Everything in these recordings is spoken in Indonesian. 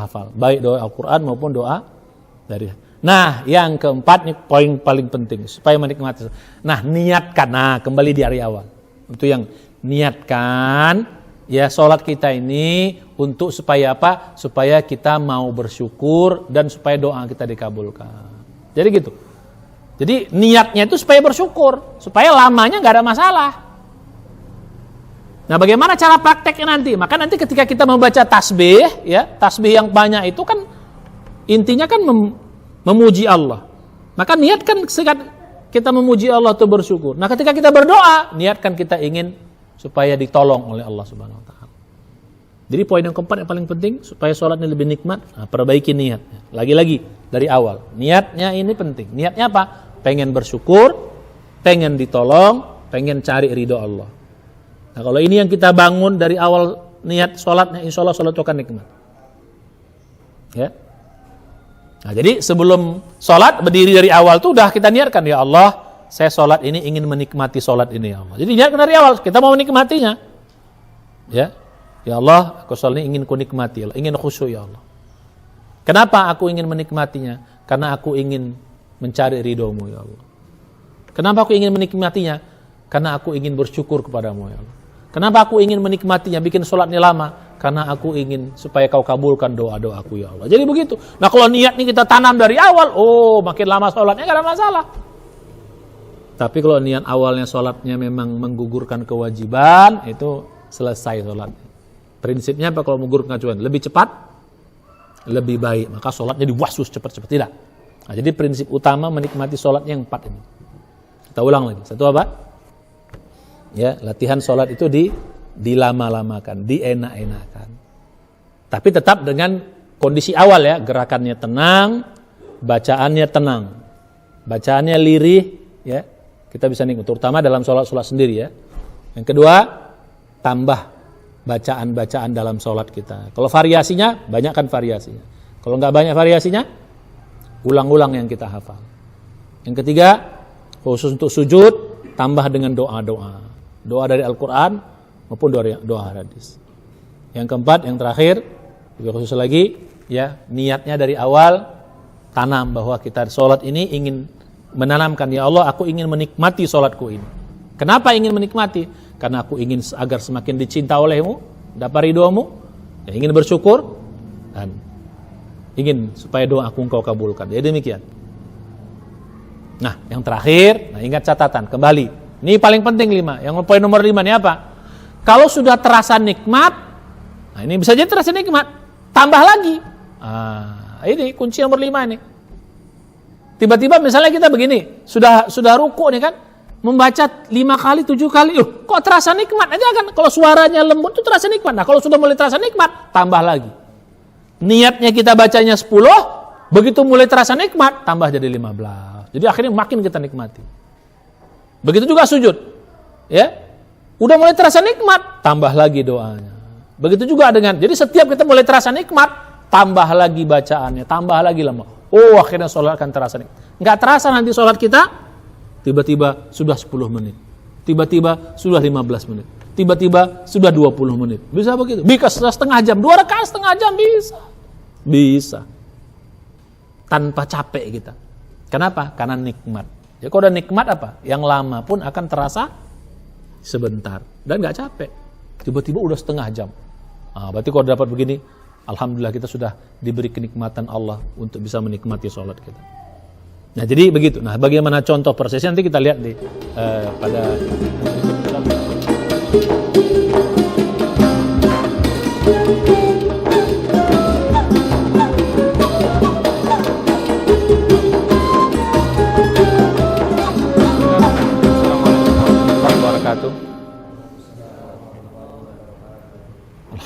hafal, baik doa Al-Quran maupun doa dari. Nah, yang keempat nih poin paling penting supaya menikmati. Nah, niatkan. Nah, kembali di hari awal. Untuk yang niatkan ya sholat kita ini untuk supaya apa? Supaya kita mau bersyukur dan supaya doa kita dikabulkan. Jadi gitu. Jadi niatnya itu supaya bersyukur, supaya lamanya nggak ada masalah. Nah, bagaimana cara prakteknya nanti? Maka nanti ketika kita membaca tasbih, ya tasbih yang banyak itu kan intinya kan memuji Allah. Maka niatkan kita memuji Allah atau bersyukur. Nah, ketika kita berdoa, niatkan kita ingin supaya ditolong oleh Allah Subhanahu Wa Taala. Jadi poin yang keempat yang paling penting supaya sholatnya lebih nikmat, perbaiki niatnya. Lagi-lagi dari awal, niatnya ini penting. Niatnya apa? Pengen bersyukur, pengen ditolong, pengen cari ridho Allah. Nah, kalau ini yang kita bangun dari awal niat sholatnya, insya Allah sholat itu akan nikmat. Ya. Nah, jadi sebelum sholat berdiri dari awal tuh udah kita niatkan, ya Allah, saya sholat ini ingin menikmati sholat ini, ya Allah. Jadi niatkan dari awal, kita mau menikmatinya. Ya, ya Allah, aku sholat ini ingin ku nikmati, ya Allah. Ingin khusyuk, ya Allah. Kenapa aku ingin menikmatinya? Karena aku ingin mencari ridhomu, ya Allah. Kenapa aku ingin menikmatinya? Karena aku ingin bersyukur kepadamu, ya Allah. Kenapa aku ingin menikmatinya, bikin sholatnya lama? Karena aku ingin supaya kau kabulkan doa-doaku, ya Allah. Jadi begitu. Nah, kalau niat ini kita tanam dari awal, makin lama sholatnya gak ada masalah. Tapi kalau niat awalnya sholatnya memang menggugurkan kewajiban, itu selesai sholat. Prinsipnya apa kalau menggugurkan kewajiban? Lebih cepat, lebih baik. Maka sholatnya dibuasus cepat-cepat. Tidak. Nah, jadi prinsip utama menikmati sholatnya yang 4 ini. Kita ulang lagi. Satu apa? Ya, latihan sholat itu dilama-lamakan, dienak-enakan. Tapi tetap dengan kondisi awal ya, gerakannya tenang, bacaannya tenang, bacaannya lirih, ya. Kita bisa nikmat, terutama dalam sholat sendiri ya. Yang kedua, tambah bacaan-bacaan dalam sholat kita. Kalau variasinya, banyakkan variasinya. Kalau nggak banyak variasinya, ulang-ulang yang kita hafal. Yang ketiga, khusus untuk sujud, tambah dengan doa-doa. Doa dari Al-Quran maupun doa hadis. Yang keempat, yang terakhir, lebih khusus lagi, ya niatnya dari awal tanam bahwa kita sholat ini ingin menanamkan, ya Allah, aku ingin menikmati sholatku ini. Kenapa ingin menikmati? Karena aku ingin agar semakin dicinta olehmu, dapat ridhomu, ya, ingin bersyukur dan ingin supaya doa aku engkau kabulkan. Jadi demikian. Nah, yang terakhir, ingat catatan kembali. Ini paling penting 5. Yang poin nomor 5 ini apa? Kalau sudah terasa nikmat, nah ini bisa jadi terasa nikmat, tambah lagi. Ini kunci nomor 5 ini. Tiba-tiba misalnya kita begini, sudah ruku nih kan, membaca 5 kali, 7 kali, kok terasa nikmat? Aja kan kalau suaranya lembut itu terasa nikmat. Nah, kalau sudah mulai terasa nikmat, tambah lagi. Niatnya kita bacanya 10, begitu mulai terasa nikmat, tambah jadi 15. Jadi akhirnya makin kita nikmati. Begitu juga sujud, ya, udah mulai terasa nikmat, tambah lagi doanya. Begitu juga dengan, jadi setiap kita mulai terasa nikmat, tambah lagi bacaannya, tambah lagi lama. Akhirnya sholat akan terasa nikmat. Nggak terasa nanti sholat kita, tiba-tiba sudah 10 menit, tiba-tiba sudah 15 menit, tiba-tiba sudah 20 menit. Bisa begitu? Bisa setengah jam, 2 rakaat setengah jam bisa, tanpa capek kita. Kenapa? Karena nikmat. Ya, kalau udah nikmat apa? Yang lama pun akan terasa sebentar dan nggak capek. Tiba-tiba udah setengah jam. Berarti kalau dapat begini, alhamdulillah kita sudah diberi kenikmatan Allah untuk bisa menikmati sholat kita. Nah, jadi begitu. Nah, bagaimana contoh prosesnya nanti kita lihat pada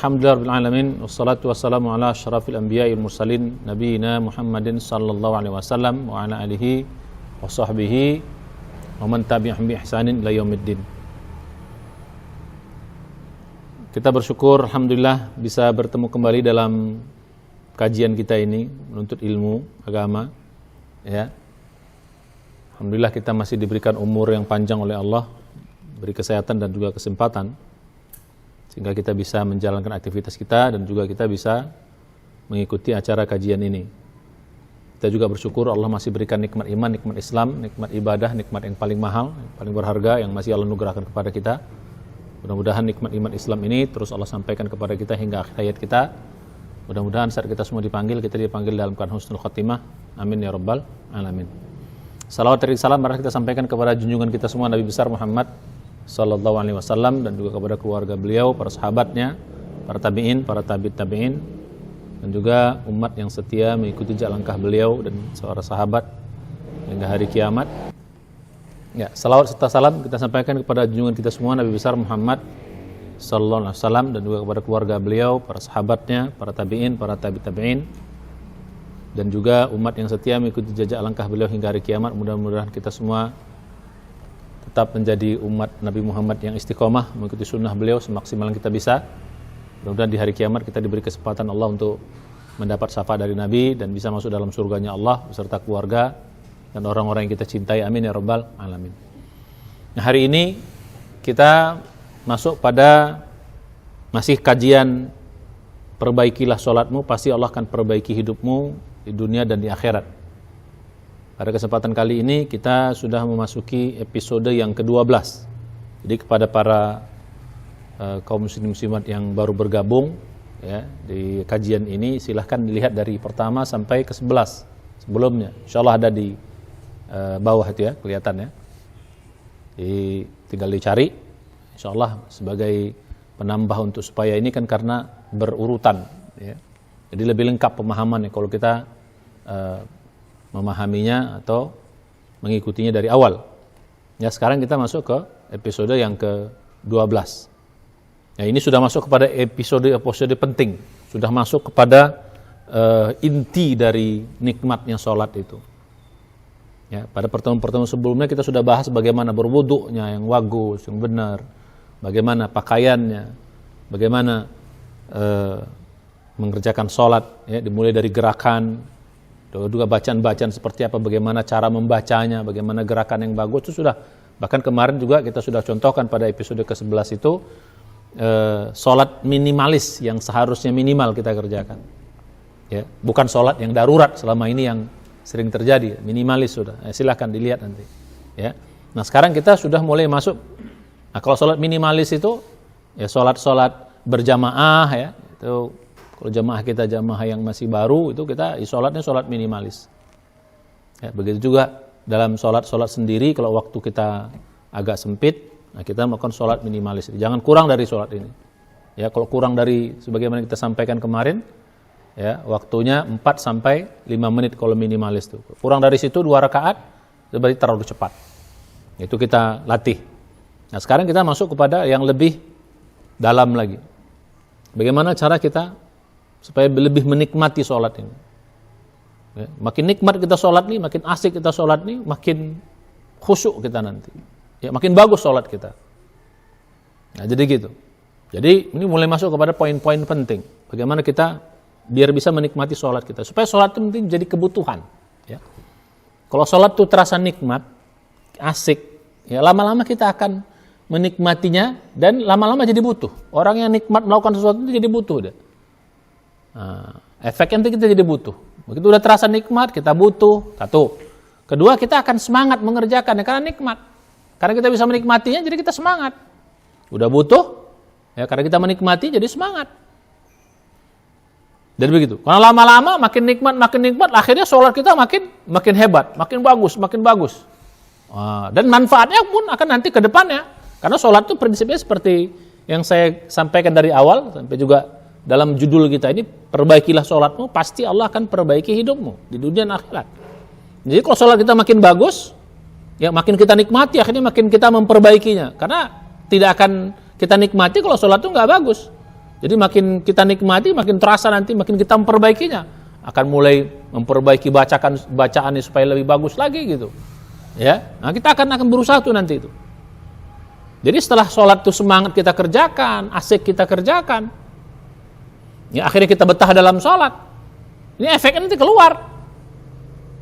Alhamdulillahirrahmanirrahim. Wassalatu wassalamu ala asyrafil anbiya'i wal mursalin nabiyina Muhammadin sallallahu alaihi wasallam wa ala alihi wa sahbihi wa man tabi'ahum bi ihsanin ila yaumiddin. Kita bersyukur alhamdulillah bisa bertemu kembali dalam kajian kita ini menuntut ilmu agama, ya. Alhamdulillah kita masih diberikan umur yang panjang oleh Allah, beri kesehatan dan juga kesempatan sehingga kita bisa menjalankan aktivitas kita dan juga kita bisa mengikuti acara kajian ini. Kita juga bersyukur Allah masih berikan nikmat iman, nikmat Islam, nikmat ibadah, nikmat yang paling mahal, yang paling berharga yang masih Allah anugerahkan kepada kita. Mudah-mudahan nikmat iman Islam ini terus Allah sampaikan kepada kita hingga akhir hayat kita. Mudah-mudahan saat kita semua dipanggil, kita dipanggil dalam keadaan husnul khatimah. Amin ya rabbal alamin. Salawat dan salam mari kita sampaikan kepada junjungan kita semua Nabi besar Muhammad sallallahu alaihi wasallam dan juga kepada keluarga beliau, para sahabatnya, para tabi'in, para tabi'in dan juga umat yang setia mengikuti jejak langkah beliau dan para sahabat hingga hari kiamat. Ya, salawat serta salam kita sampaikan kepada junjungan kita semua Nabi besar Muhammad sallallahu alaihi wasallam dan juga kepada keluarga beliau, para sahabatnya, para tabi'in, para tabi'in dan juga umat yang setia mengikuti jejak langkah beliau hingga hari kiamat. Mudah-mudahan kita semua tetap menjadi umat Nabi Muhammad yang istiqomah mengikuti sunnah beliau semaksimal yang kita bisa. Mudah-mudahan di hari kiamat kita diberi kesempatan Allah untuk mendapat syafaat dari Nabi dan bisa masuk dalam surganya Allah beserta keluarga dan orang-orang yang kita cintai. Amin ya rabbal alamin. Nah, hari ini kita masuk pada masih kajian perbaikilah sholatmu, pasti Allah akan perbaiki hidupmu di dunia dan di akhirat. Pada kesempatan kali ini kita sudah memasuki episode yang ke-12. Jadi kepada para kaum muslimat yang baru bergabung ya di kajian ini, silahkan dilihat dari pertama sampai ke-11 sebelumnya. Insyaallah ada di bawah itu ya, kelihatan ya. Tinggal dicari. Insyaallah sebagai penambah untuk supaya ini kan karena berurutan ya. Jadi lebih lengkap pemahamannya kalau kita memahaminya atau mengikutinya dari awal. Ya, sekarang kita masuk ke episode yang ke-12. Ya, ini sudah masuk kepada episode penting. Sudah masuk kepada inti dari nikmatnya sholat itu. Ya, pada pertemuan-pertemuan sebelumnya kita sudah bahas bagaimana berwuduknya yang bagus, yang benar, bagaimana pakaiannya, bagaimana mengerjakan sholat, ya, dimulai dari gerakan, juga bacaan-bacaan seperti apa, bagaimana cara membacanya, bagaimana gerakan yang bagus itu sudah. Bahkan kemarin juga kita sudah contohkan pada episode ke-11 itu sholat minimalis yang seharusnya minimal kita kerjakan. Ya, bukan sholat yang darurat selama ini yang sering terjadi, minimalis sudah. Silahkan dilihat nanti. Ya. Nah, sekarang kita sudah mulai masuk. Nah, kalau sholat minimalis itu ya sholat berjamaah ya, itu kalau jamaah kita jamaah yang masih baru itu kita sholatnya sholat minimalis. Ya, begitu juga dalam sholat sendiri kalau waktu kita agak sempit, nah kita melakukan sholat minimalis. Jangan kurang dari sholat ini. Ya, kalau kurang dari sebagaimana kita sampaikan kemarin, ya waktunya 4 sampai 5 menit kalau minimalis itu. Kurang dari situ 2 rakaat, itu berarti terlalu cepat. Itu kita latih. Nah, sekarang kita masuk kepada yang lebih dalam lagi. Bagaimana cara kita supaya lebih menikmati sholat ini. Ya, makin nikmat kita sholat nih, makin asik kita sholat nih, makin khusyuk kita nanti. Ya, makin bagus sholat kita. Nah, jadi gitu. Jadi ini mulai masuk kepada poin-poin penting. Bagaimana kita biar bisa menikmati sholat kita. Supaya sholat itu penting jadi kebutuhan. Ya. Kalau sholat itu terasa nikmat, asik, ya lama-lama kita akan menikmatinya dan lama-lama jadi butuh. Orang yang nikmat melakukan sesuatu itu jadi butuh dia. Nah, efeknya nanti kita jadi butuh. Begitu udah terasa nikmat, kita butuh. Satu. Kedua, kita akan semangat mengerjakannya karena nikmat. Karena kita bisa menikmatinya, jadi kita semangat. Udah butuh, ya karena kita menikmati, jadi semangat. Jadi begitu. Karena lama-lama makin nikmat, akhirnya sholat kita makin hebat, makin bagus. Dan manfaatnya pun akan nanti ke depannya. Karena sholat itu prinsipnya seperti yang saya sampaikan dari awal, sampai juga dalam judul kita ini, perbaikilah sholatmu, pasti Allah akan perbaiki hidupmu di dunia dan akhirat. Jadi kalau sholat kita makin bagus, ya makin kita nikmati, akhirnya makin kita memperbaikinya. Karena tidak akan kita nikmati kalau sholat itu nggak bagus. Jadi makin kita nikmati, makin terasa nanti, makin kita memperbaikinya. Akan mulai memperbaiki bacaannya supaya lebih bagus lagi gitu. Ya, nah kita akan berusaha tuh nanti itu. Jadi setelah sholat itu semangat kita kerjakan, asik kita kerjakan, ya akhirnya kita betah dalam sholat. Ini efeknya nanti keluar.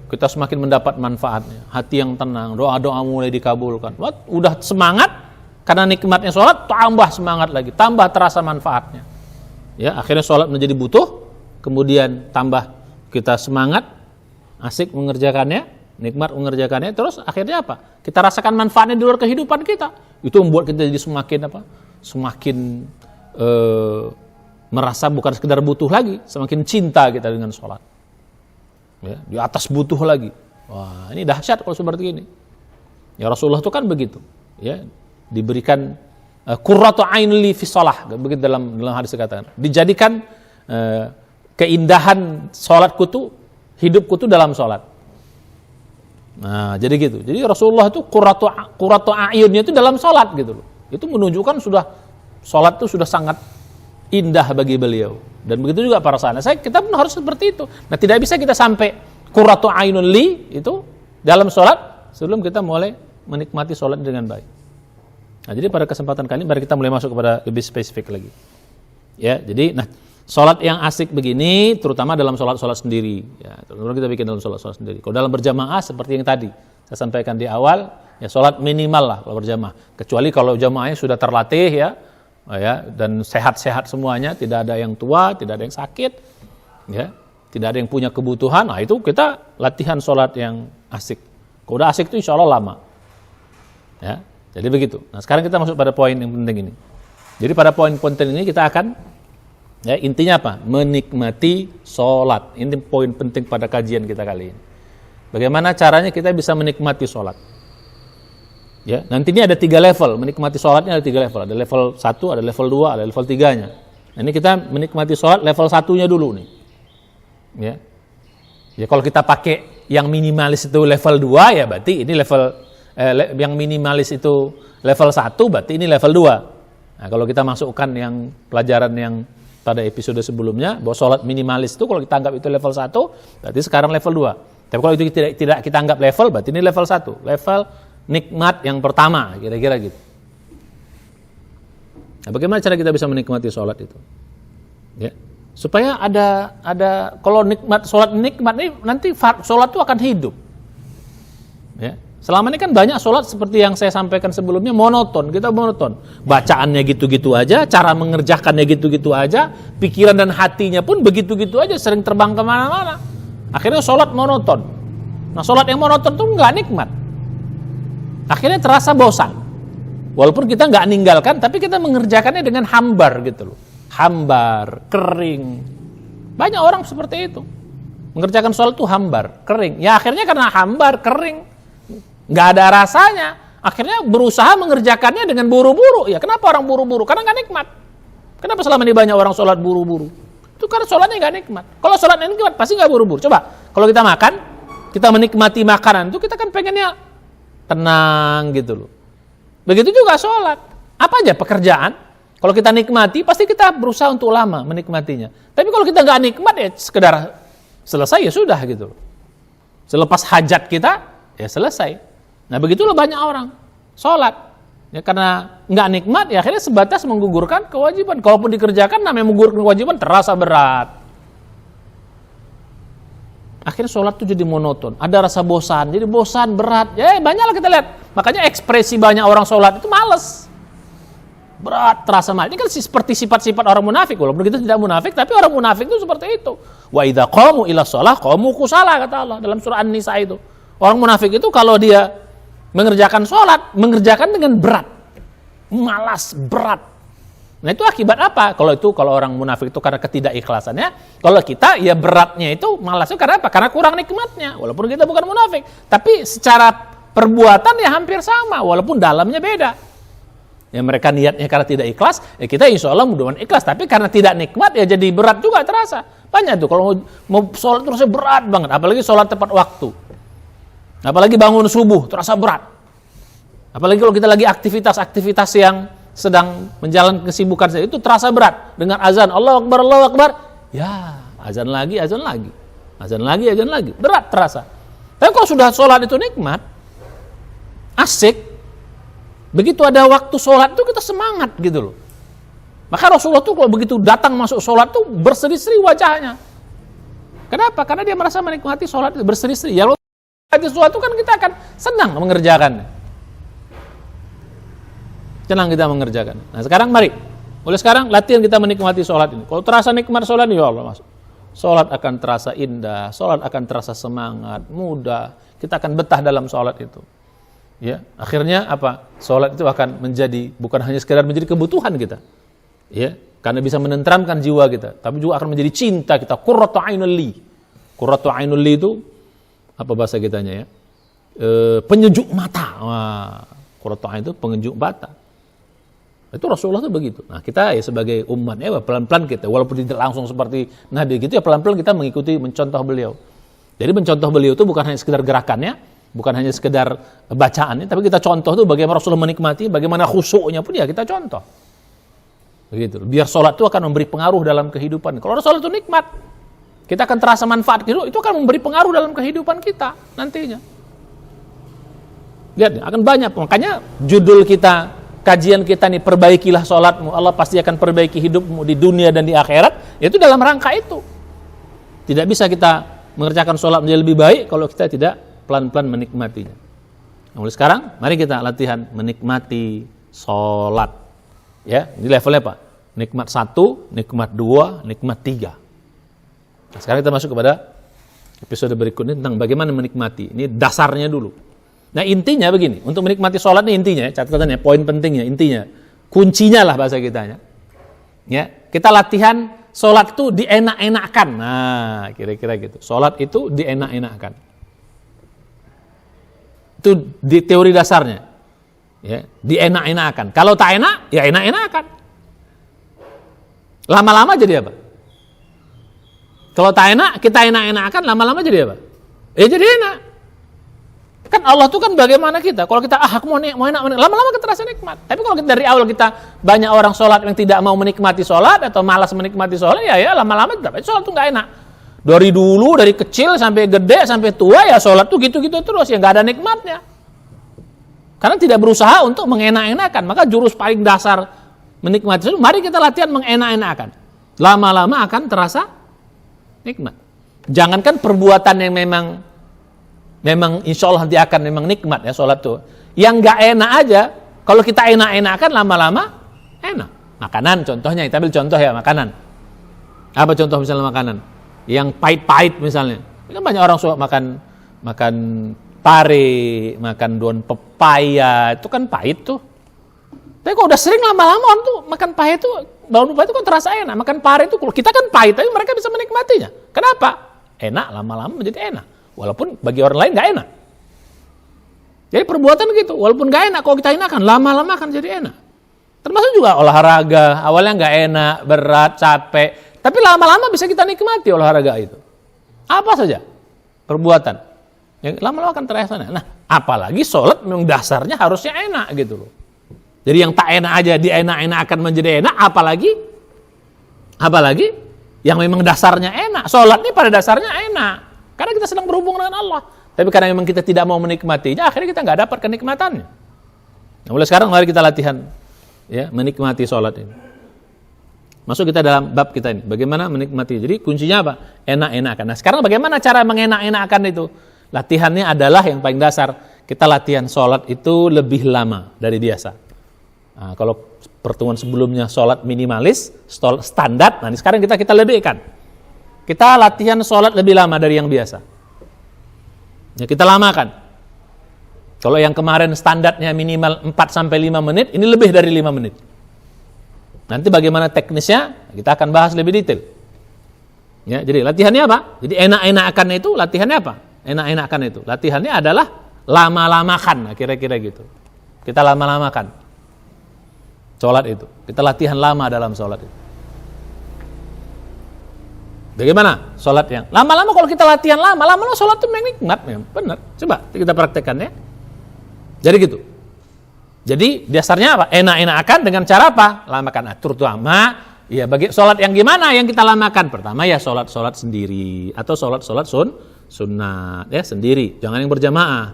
Kita semakin mendapat manfaatnya. Hati yang tenang, doa-doa mulai dikabulkan. Udah semangat, karena nikmatnya sholat, tambah semangat lagi, tambah terasa manfaatnya. Ya, akhirnya sholat menjadi butuh, kemudian tambah kita semangat, asik mengerjakannya, nikmat mengerjakannya, terus akhirnya apa? Kita rasakan manfaatnya di luar kehidupan kita. Itu membuat kita jadi semakin merasa bukan sekedar butuh lagi, semakin cinta kita dengan sholat. Ya, di atas butuh lagi. Wah, ini dahsyat kalau seperti ini. Ya, Rasulullah itu kan begitu. Ya, diberikan qurratu ain li fi shalah, begitu dalam hadis dikatakan. Dijadikan keindahan sholatku tuh, hidupku tuh dalam sholat. Nah, jadi gitu. Jadi Rasulullah itu qurratu a'yunnya itu dalam sholat gitu loh. Itu menunjukkan sudah sholat itu sudah sangat indah bagi beliau. Dan begitu juga para sahabat. Kita pun harus seperti itu. Nah, tidak bisa kita sampai qurratu a'yunun li itu dalam sholat sebelum kita mulai menikmati sholat dengan baik. Nah, jadi pada kesempatan kali ini mari kita mulai masuk kepada lebih spesifik lagi. Ya, jadi sholat yang asik begini terutama dalam sholat sendiri. Ya, terutama kita bikin dalam sholat sendiri. Kalau dalam berjamaah seperti yang tadi saya sampaikan di awal, ya sholat minimal lah kalau berjamaah. Kecuali kalau jamaahnya sudah terlatih ya, dan sehat-sehat semuanya, tidak ada yang tua, tidak ada yang sakit, ya, tidak ada yang punya kebutuhan. Nah, itu kita latihan sholat yang asik. Kalau udah asik itu insya Allah lama. Ya, jadi begitu. Nah, sekarang kita masuk pada poin yang penting ini. Jadi pada poin penting ini kita akan, ya, intinya apa? Menikmati sholat. Ini poin penting pada kajian kita kali ini. Bagaimana caranya kita bisa menikmati sholat? Ya, nanti ini ada 3 level. Menikmati sholatnya ada 3 level. Ada level 1, ada level 2, ada level 3-nya. Nah, ini kita menikmati sholat level 1-nya dulu nih. Ya. Ya, kalau kita pakai yang minimalis itu level 2, ya berarti ini level yang minimalis itu level 1, berarti ini level 2. Nah, kalau kita masukkan yang pelajaran yang pada episode sebelumnya, bahwa sholat minimalis itu kalau kita anggap itu level 1, berarti sekarang level 2. Tapi kalau itu tidak kita anggap level, berarti ini level 1. Level nikmat yang pertama, kira-kira gitu. Nah, bagaimana cara kita bisa menikmati sholat itu? Ya. Supaya ada kalau sholat nikmat ini nanti sholat itu akan hidup. Ya. Selama ini kan banyak sholat seperti yang saya sampaikan sebelumnya monoton, kita monoton. Bacaannya gitu-gitu aja, cara mengerjakannya gitu-gitu aja, pikiran dan hatinya pun begitu-gitu aja, sering terbang kemana-mana. Akhirnya sholat monoton. Nah, sholat yang monoton tuh nggak nikmat. Akhirnya terasa bosan. Walaupun kita nggak ninggalkan, tapi kita mengerjakannya dengan hambar gitu loh. Hambar, kering. Banyak orang seperti itu. Mengerjakan sholat tuh hambar, kering. Ya akhirnya karena hambar, kering, nggak ada rasanya. Akhirnya berusaha mengerjakannya dengan buru-buru. Ya kenapa orang buru-buru? Karena nggak nikmat. Kenapa selama ini banyak orang sholat buru-buru? Itu karena sholatnya nggak nikmat. Kalau sholatnya nikmat pasti nggak buru-buru. Coba kalau kita makan, kita menikmati makanan itu kita kan pengennya tenang gitu loh. Begitu juga sholat. Apa aja pekerjaan, kalau kita nikmati pasti kita berusaha untuk lama menikmatinya. Tapi kalau kita nggak nikmat ya sekedar selesai ya sudah gitu loh. Selepas hajat kita ya selesai. Nah begitulah banyak orang sholat ya karena nggak nikmat ya akhirnya sebatas menggugurkan kewajiban. Kalaupun dikerjakan namanya menggugurkan kewajiban terasa berat. Akhirnya sholat itu jadi monoton, ada rasa bosan, jadi bosan, berat. Ya banyaklah kita lihat. Makanya ekspresi banyak orang sholat itu malas, berat, terasa malas. Ini kan seperti sifat-sifat orang munafik. Walaupun kita tidak munafik, tapi orang munafik itu seperti itu. Wa idza qamu ila shalah qamu kusala, kata Allah dalam surah An-Nisa itu. Orang munafik itu kalau dia mengerjakan sholat, mengerjakan dengan berat, malas, berat. Nah itu akibat apa? Kalau orang munafik itu karena ketidakikhlasannya, kalau kita ya beratnya itu malasnya karena apa? Karena kurang nikmatnya. Walaupun kita bukan munafik, tapi secara perbuatan ya hampir sama, walaupun dalamnya beda. Ya mereka niatnya karena tidak ikhlas, ya kita insya Allah mudah-mudahan ikhlas. Tapi karena tidak nikmat ya jadi berat juga terasa. Banyak tuh kalau mau sholat terusnya berat banget, apalagi sholat tepat waktu. Apalagi bangun subuh terasa berat. Apalagi kalau kita lagi aktivitas yang sedang menjalankan kesibukan saya itu terasa berat dengan azan Allahu Akbar, ya azan lagi, berat terasa. Tapi kalau sudah sholat itu nikmat, asik, begitu ada waktu sholat itu kita semangat gitu loh. Maka Rasulullah tuh kalau begitu datang masuk sholat tuh berseri-seri wajahnya. Kenapa? Karena dia merasa menikmati sholat itu berseri-seri. Ya kalau menikmati sesuatu kan kita akan senang mengerjakannya. Senang kita mengerjakan. Nah sekarang mari, mulai sekarang latihan kita menikmati sholat ini. Kalau terasa nikmat sholat ini, ya Allah masuk. sholat akan terasa indah, sholat akan terasa semangat, mudah. Kita akan betah dalam sholat itu. Ya, akhirnya apa? Sholat itu akan menjadi bukan hanya sekedar menjadi kebutuhan kita. Ya, karena bisa menenteramkan jiwa kita, tapi juga akan menjadi cinta kita. Qurratu ainul li. Qurratu ainul li itu apa bahasa kitanya ya? Penyejuk mata. Wah, qurratu ain itu penyejuk mata. Itu Rasulullah itu begitu. Nah, kita ya sebagai umat ya pelan-pelan kita, walaupun tidak langsung seperti Nabi gitu ya, pelan-pelan kita mengikuti, mencontoh beliau. Jadi mencontoh beliau itu bukan hanya sekedar gerakannya, bukan hanya sekedar bacaannya, tapi kita contoh tuh bagaimana Rasulullah menikmati, bagaimana khusyuknya pun ya kita contoh. Begitu. Biar sholat itu akan memberi pengaruh dalam kehidupan. Kalau sholat itu nikmat, kita akan terasa manfaat itu akan memberi pengaruh dalam kehidupan kita nantinya. Lihat, akan banyak. Makanya judul kita, kajian kita nih, perbaikilah sholatmu, Allah pasti akan perbaiki hidupmu di dunia dan di akhirat. Itu dalam rangka itu. Tidak bisa kita mengerjakan sholat menjadi lebih baik kalau kita tidak pelan-pelan menikmatinya. Nah, mulai sekarang, mari kita latihan menikmati sholat. Ya, ini levelnya apa? Nikmat 1, nikmat 2, nikmat 3. Nah, sekarang kita masuk kepada episode berikutnya tentang bagaimana menikmati. Ini dasarnya dulu. Nah, intinya begini, untuk menikmati sholat ini intinya, catatannya, poin pentingnya, intinya, kuncinya lah bahasa kitanya. Ya, kita latihan sholat itu dienak-enakan. Nah, kira-kira gitu. Sholat itu dienak-enakan. Itu di teori dasarnya. Ya, dienak-enakan. Kalau tak enak, ya enak-enakan. Lama-lama jadi apa? Kalau tak enak, kita enak-enakan, lama-lama jadi apa? Jadi enak. Kan Allah tuh kan bagaimana kita. Kalau kita aku mau enak, lama-lama kita terasa nikmat. Tapi kalau kita dari awal kita banyak orang sholat yang tidak mau menikmati sholat atau malas menikmati sholat, ya lama-lama tidak. Sholat tuh nggak enak. Dari dulu, dari kecil sampai gede sampai tua ya sholat tuh gitu-gitu terus ya nggak ada nikmatnya. Karena tidak berusaha untuk mengenak-enakan. Maka jurus paling dasar menikmati sholat, mari kita latihan mengenak-enakan. Lama-lama akan terasa nikmat. Jangankan perbuatan yang memang insya Allah nanti akan memang nikmat ya sholat tuh. Yang nggak enak aja, kalau kita enak-enakan lama-lama enak. Makanan contohnya, kita ambil contoh ya makanan. Apa contoh misalnya makanan? Yang pahit-pahit misalnya. Kan banyak orang suka makan pare, makan daun pepaya, itu kan pahit tuh. Tapi kalau udah sering lama-lama orang tuh makan pahit tuh, daun pepaya itu kan terasa enak. Makan pare itu kalau kita kan pahit, tapi mereka bisa menikmatinya. Kenapa? Enak lama-lama menjadi enak. Walaupun bagi orang lain nggak enak. Jadi perbuatan gitu, walaupun nggak enak, kalau kita enakan, lama-lama akan jadi enak. Termasuk juga olahraga, awalnya nggak enak, berat, capek, tapi lama-lama bisa kita nikmati olahraga itu. Apa saja perbuatan, yang lama-lama akan terasa enak. Nah, apalagi sholat memang dasarnya harusnya enak gitu loh. Jadi yang tak enak aja dienak-enak akan menjadi enak, apalagi yang memang dasarnya enak. Sholat ini pada dasarnya enak. Karena kita sedang berhubung dengan Allah. Tapi karena memang kita tidak mau menikmatinya, akhirnya kita nggak dapat kenikmatannya. Nah, mulai sekarang mari kita latihan ya menikmati sholat ini. Masuk kita dalam bab kita ini. Bagaimana menikmati. Jadi kuncinya apa? Enak-enakan. Nah sekarang bagaimana cara mengenak-enakan itu? Latihannya adalah yang paling dasar. Kita latihan sholat itu lebih lama dari biasa. Nah, kalau pertemuan sebelumnya sholat minimalis, standar. Nah sekarang kita lebihkan. Kita latihan sholat lebih lama dari yang biasa. Ya, kita lamakan. Kalau yang kemarin standarnya minimal 4-5 menit, ini lebih dari 5 menit. Nanti bagaimana teknisnya, kita akan bahas lebih detail. Ya, jadi latihannya apa? Jadi enak-enakan itu latihannya apa? Enak-enakan itu. Latihannya adalah lama-lamakan, kira-kira gitu. Kita lama-lamakan sholat itu. Kita latihan lama dalam sholat itu. Bagaimana sholat yang lama-lama? Kalau kita latihan lama-lama sholat itu memang nikmat, memang benar. Coba kita praktekkan ya. Jadi gitu. Jadi dasarnya apa? Enak-enakan dengan cara apa? Lamakan. Terutama ya bagi sholat yang gimana yang kita lamakan? Pertama ya sholat sendiri atau sholat sunnah ya sendiri. Jangan yang berjamaah.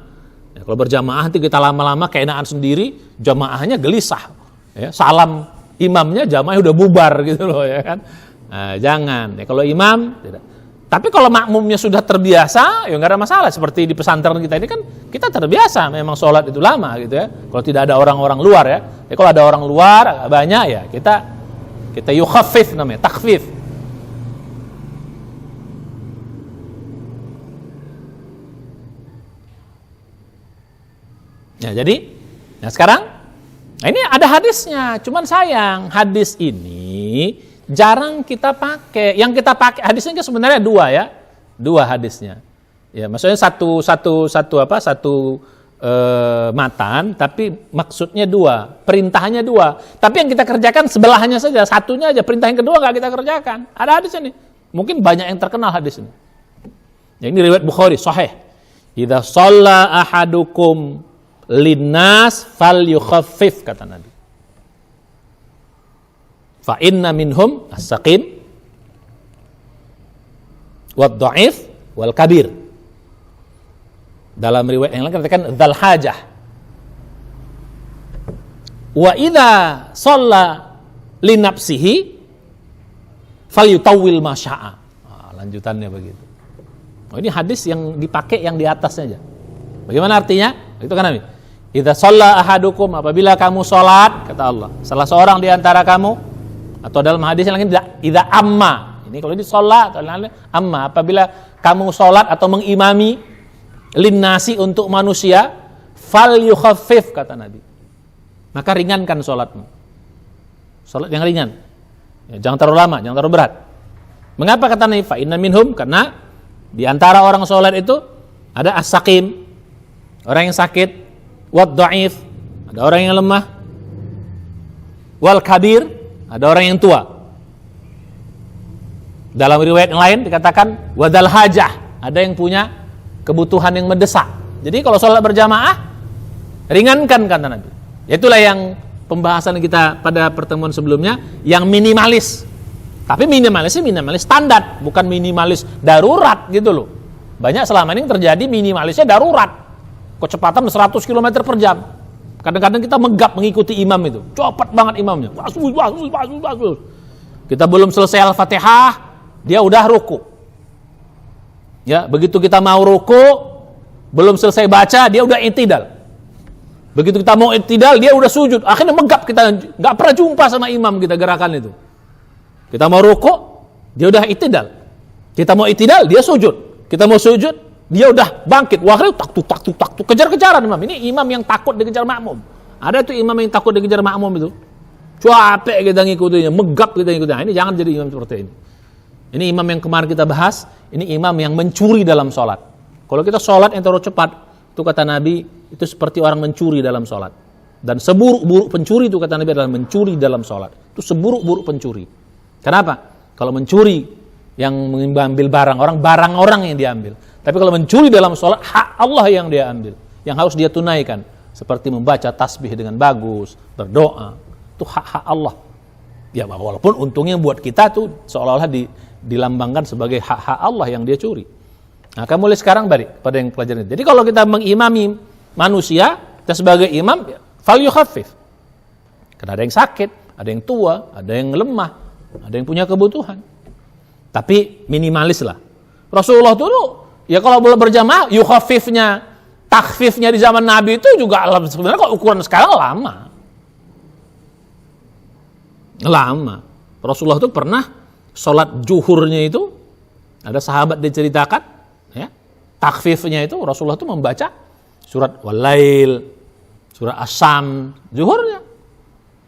Ya, kalau berjamaah nanti kita lama-lama keenakan sendiri, jamaahnya gelisah. Ya, salam imamnya jamaahnya udah bubar gitu loh ya kan. Nah, jangan. Ya, kalau imam tidak. Tapi kalau makmumnya sudah terbiasa, ya nggak ada masalah. Seperti di pesantren kita ini kan kita terbiasa memang sholat itu lama gitu ya. Kalau tidak ada orang-orang luar ya. Kalau ada orang luar banyak ya kita yukhaffif namanya, takhfif. Ya, jadi, nah sekarang, nah ini ada hadisnya. Cuman sayang, hadis ini jarang kita pakai. Yang kita pakai hadisnya sebenarnya dua ya, dua hadisnya. Ya, maksudnya satu matan, tapi maksudnya dua, perintahnya dua. Tapi yang kita kerjakan sebelahnya saja, satunya aja, perintah yang kedua nggak kita kerjakan. Ada hadis ini. Mungkin banyak yang terkenal hadis ini. Yang ini riwayat Bukhari, sahih. Idza shalla ahadukum linnas falyukhaffif, kata Nabi. Fa inna minhum as-saqim wad-dha'if wal kabir. Dalam riwayat yang lain katakan dzal hajah. Wa idza shalla li nafsihi falyutawwil ma syaa. Lanjutannya begitu. Oh, ini hadis yang dipakai yang di atasnya aja. Bagaimana artinya? Itu kan Nabi. Idza shalla ahadukum, apabila kamu salat, kata Allah, salah seorang di antara kamu, atau dalam hadis yang lain idza amma. Ini kalau di salat atau amma, apabila kamu salat atau mengimami linnasi untuk manusia, fal yukhaffif, kata Nabi, maka ringankan sholatmu, sholat yang ringan, ya, jangan terlalu lama, jangan terlalu berat. Mengapa kata Nabi? Fa inna minhum, karena di antara orang sholat itu ada as-saqim, orang yang sakit, wad dha'if, ada orang yang lemah, wal kabir, ada orang yang tua. Dalam riwayat yang lain dikatakan wadal hajah, ada yang punya kebutuhan yang mendesak. Jadi kalau sholat berjamaah, ringankan, kata Nabi. Itulah yang pembahasan kita pada pertemuan sebelumnya, yang minimalis. Tapi minimalisnya minimalis standar, bukan minimalis darurat gitu loh. Banyak selama ini terjadi minimalisnya darurat. Kecepatan 100 km per jam. Kadang-kadang kita menggap mengikuti imam itu. Cepat banget imamnya. Kita belum selesai Al-Fatihah, dia udah ruku. Ya, begitu kita mau ruku, belum selesai baca, dia udah i'tidal. Begitu kita mau i'tidal, dia udah sujud. Akhirnya menggap, kita nggak pernah jumpa sama imam kita gerakan itu. Kita mau ruku, dia udah i'tidal. Kita mau i'tidal, dia sujud. Kita mau sujud, dia udah bangkit. Wah, tak tu kejar-kejaran imam. Ini imam yang takut dikejar makmum. Ada tuh imam yang takut dikejar makmum itu. Capek kita ngikutinya, menggap kita ngikutinya. Ini jangan jadi imam seperti ini. Ini imam yang kemarin kita bahas, ini imam yang mencuri dalam sholat. Kalau kita sholat yang terlalu cepat, itu kata Nabi, itu seperti orang mencuri dalam sholat. Dan seburuk-buruk pencuri itu kata Nabi adalah mencuri dalam sholat. Itu seburuk-buruk pencuri. Kenapa? Kalau mencuri yang mengambil barang orang yang diambil. Tapi kalau mencuri dalam sholat, hak Allah yang dia ambil, yang harus dia tunaikan. Seperti membaca tasbih dengan bagus, berdoa, itu hak-hak Allah. Ya walaupun untungnya buat kita tuh seolah-olah dilambangkan sebagai hak-hak Allah yang dia curi. Nah, kamu mulai sekarang balik pada yang pelajaran ini. Jadi kalau kita mengimami manusia, kita sebagai imam, fal yukhaffif. Karena ada yang sakit, ada yang tua, ada yang lemah, ada yang punya kebutuhan. Tapi minimalis lah. Rasulullah dulu, ya kalau boleh berjamaah, yukhaffifnya, takhfifnya di zaman Nabi itu juga sebenarnya kalau ukuran sekarang lama. Rasulullah itu pernah sholat zuhurnya itu, ada sahabat diceritakan, ya, takhfifnya itu Rasulullah itu membaca surat Walail, surat As-Sam, zuhurnya.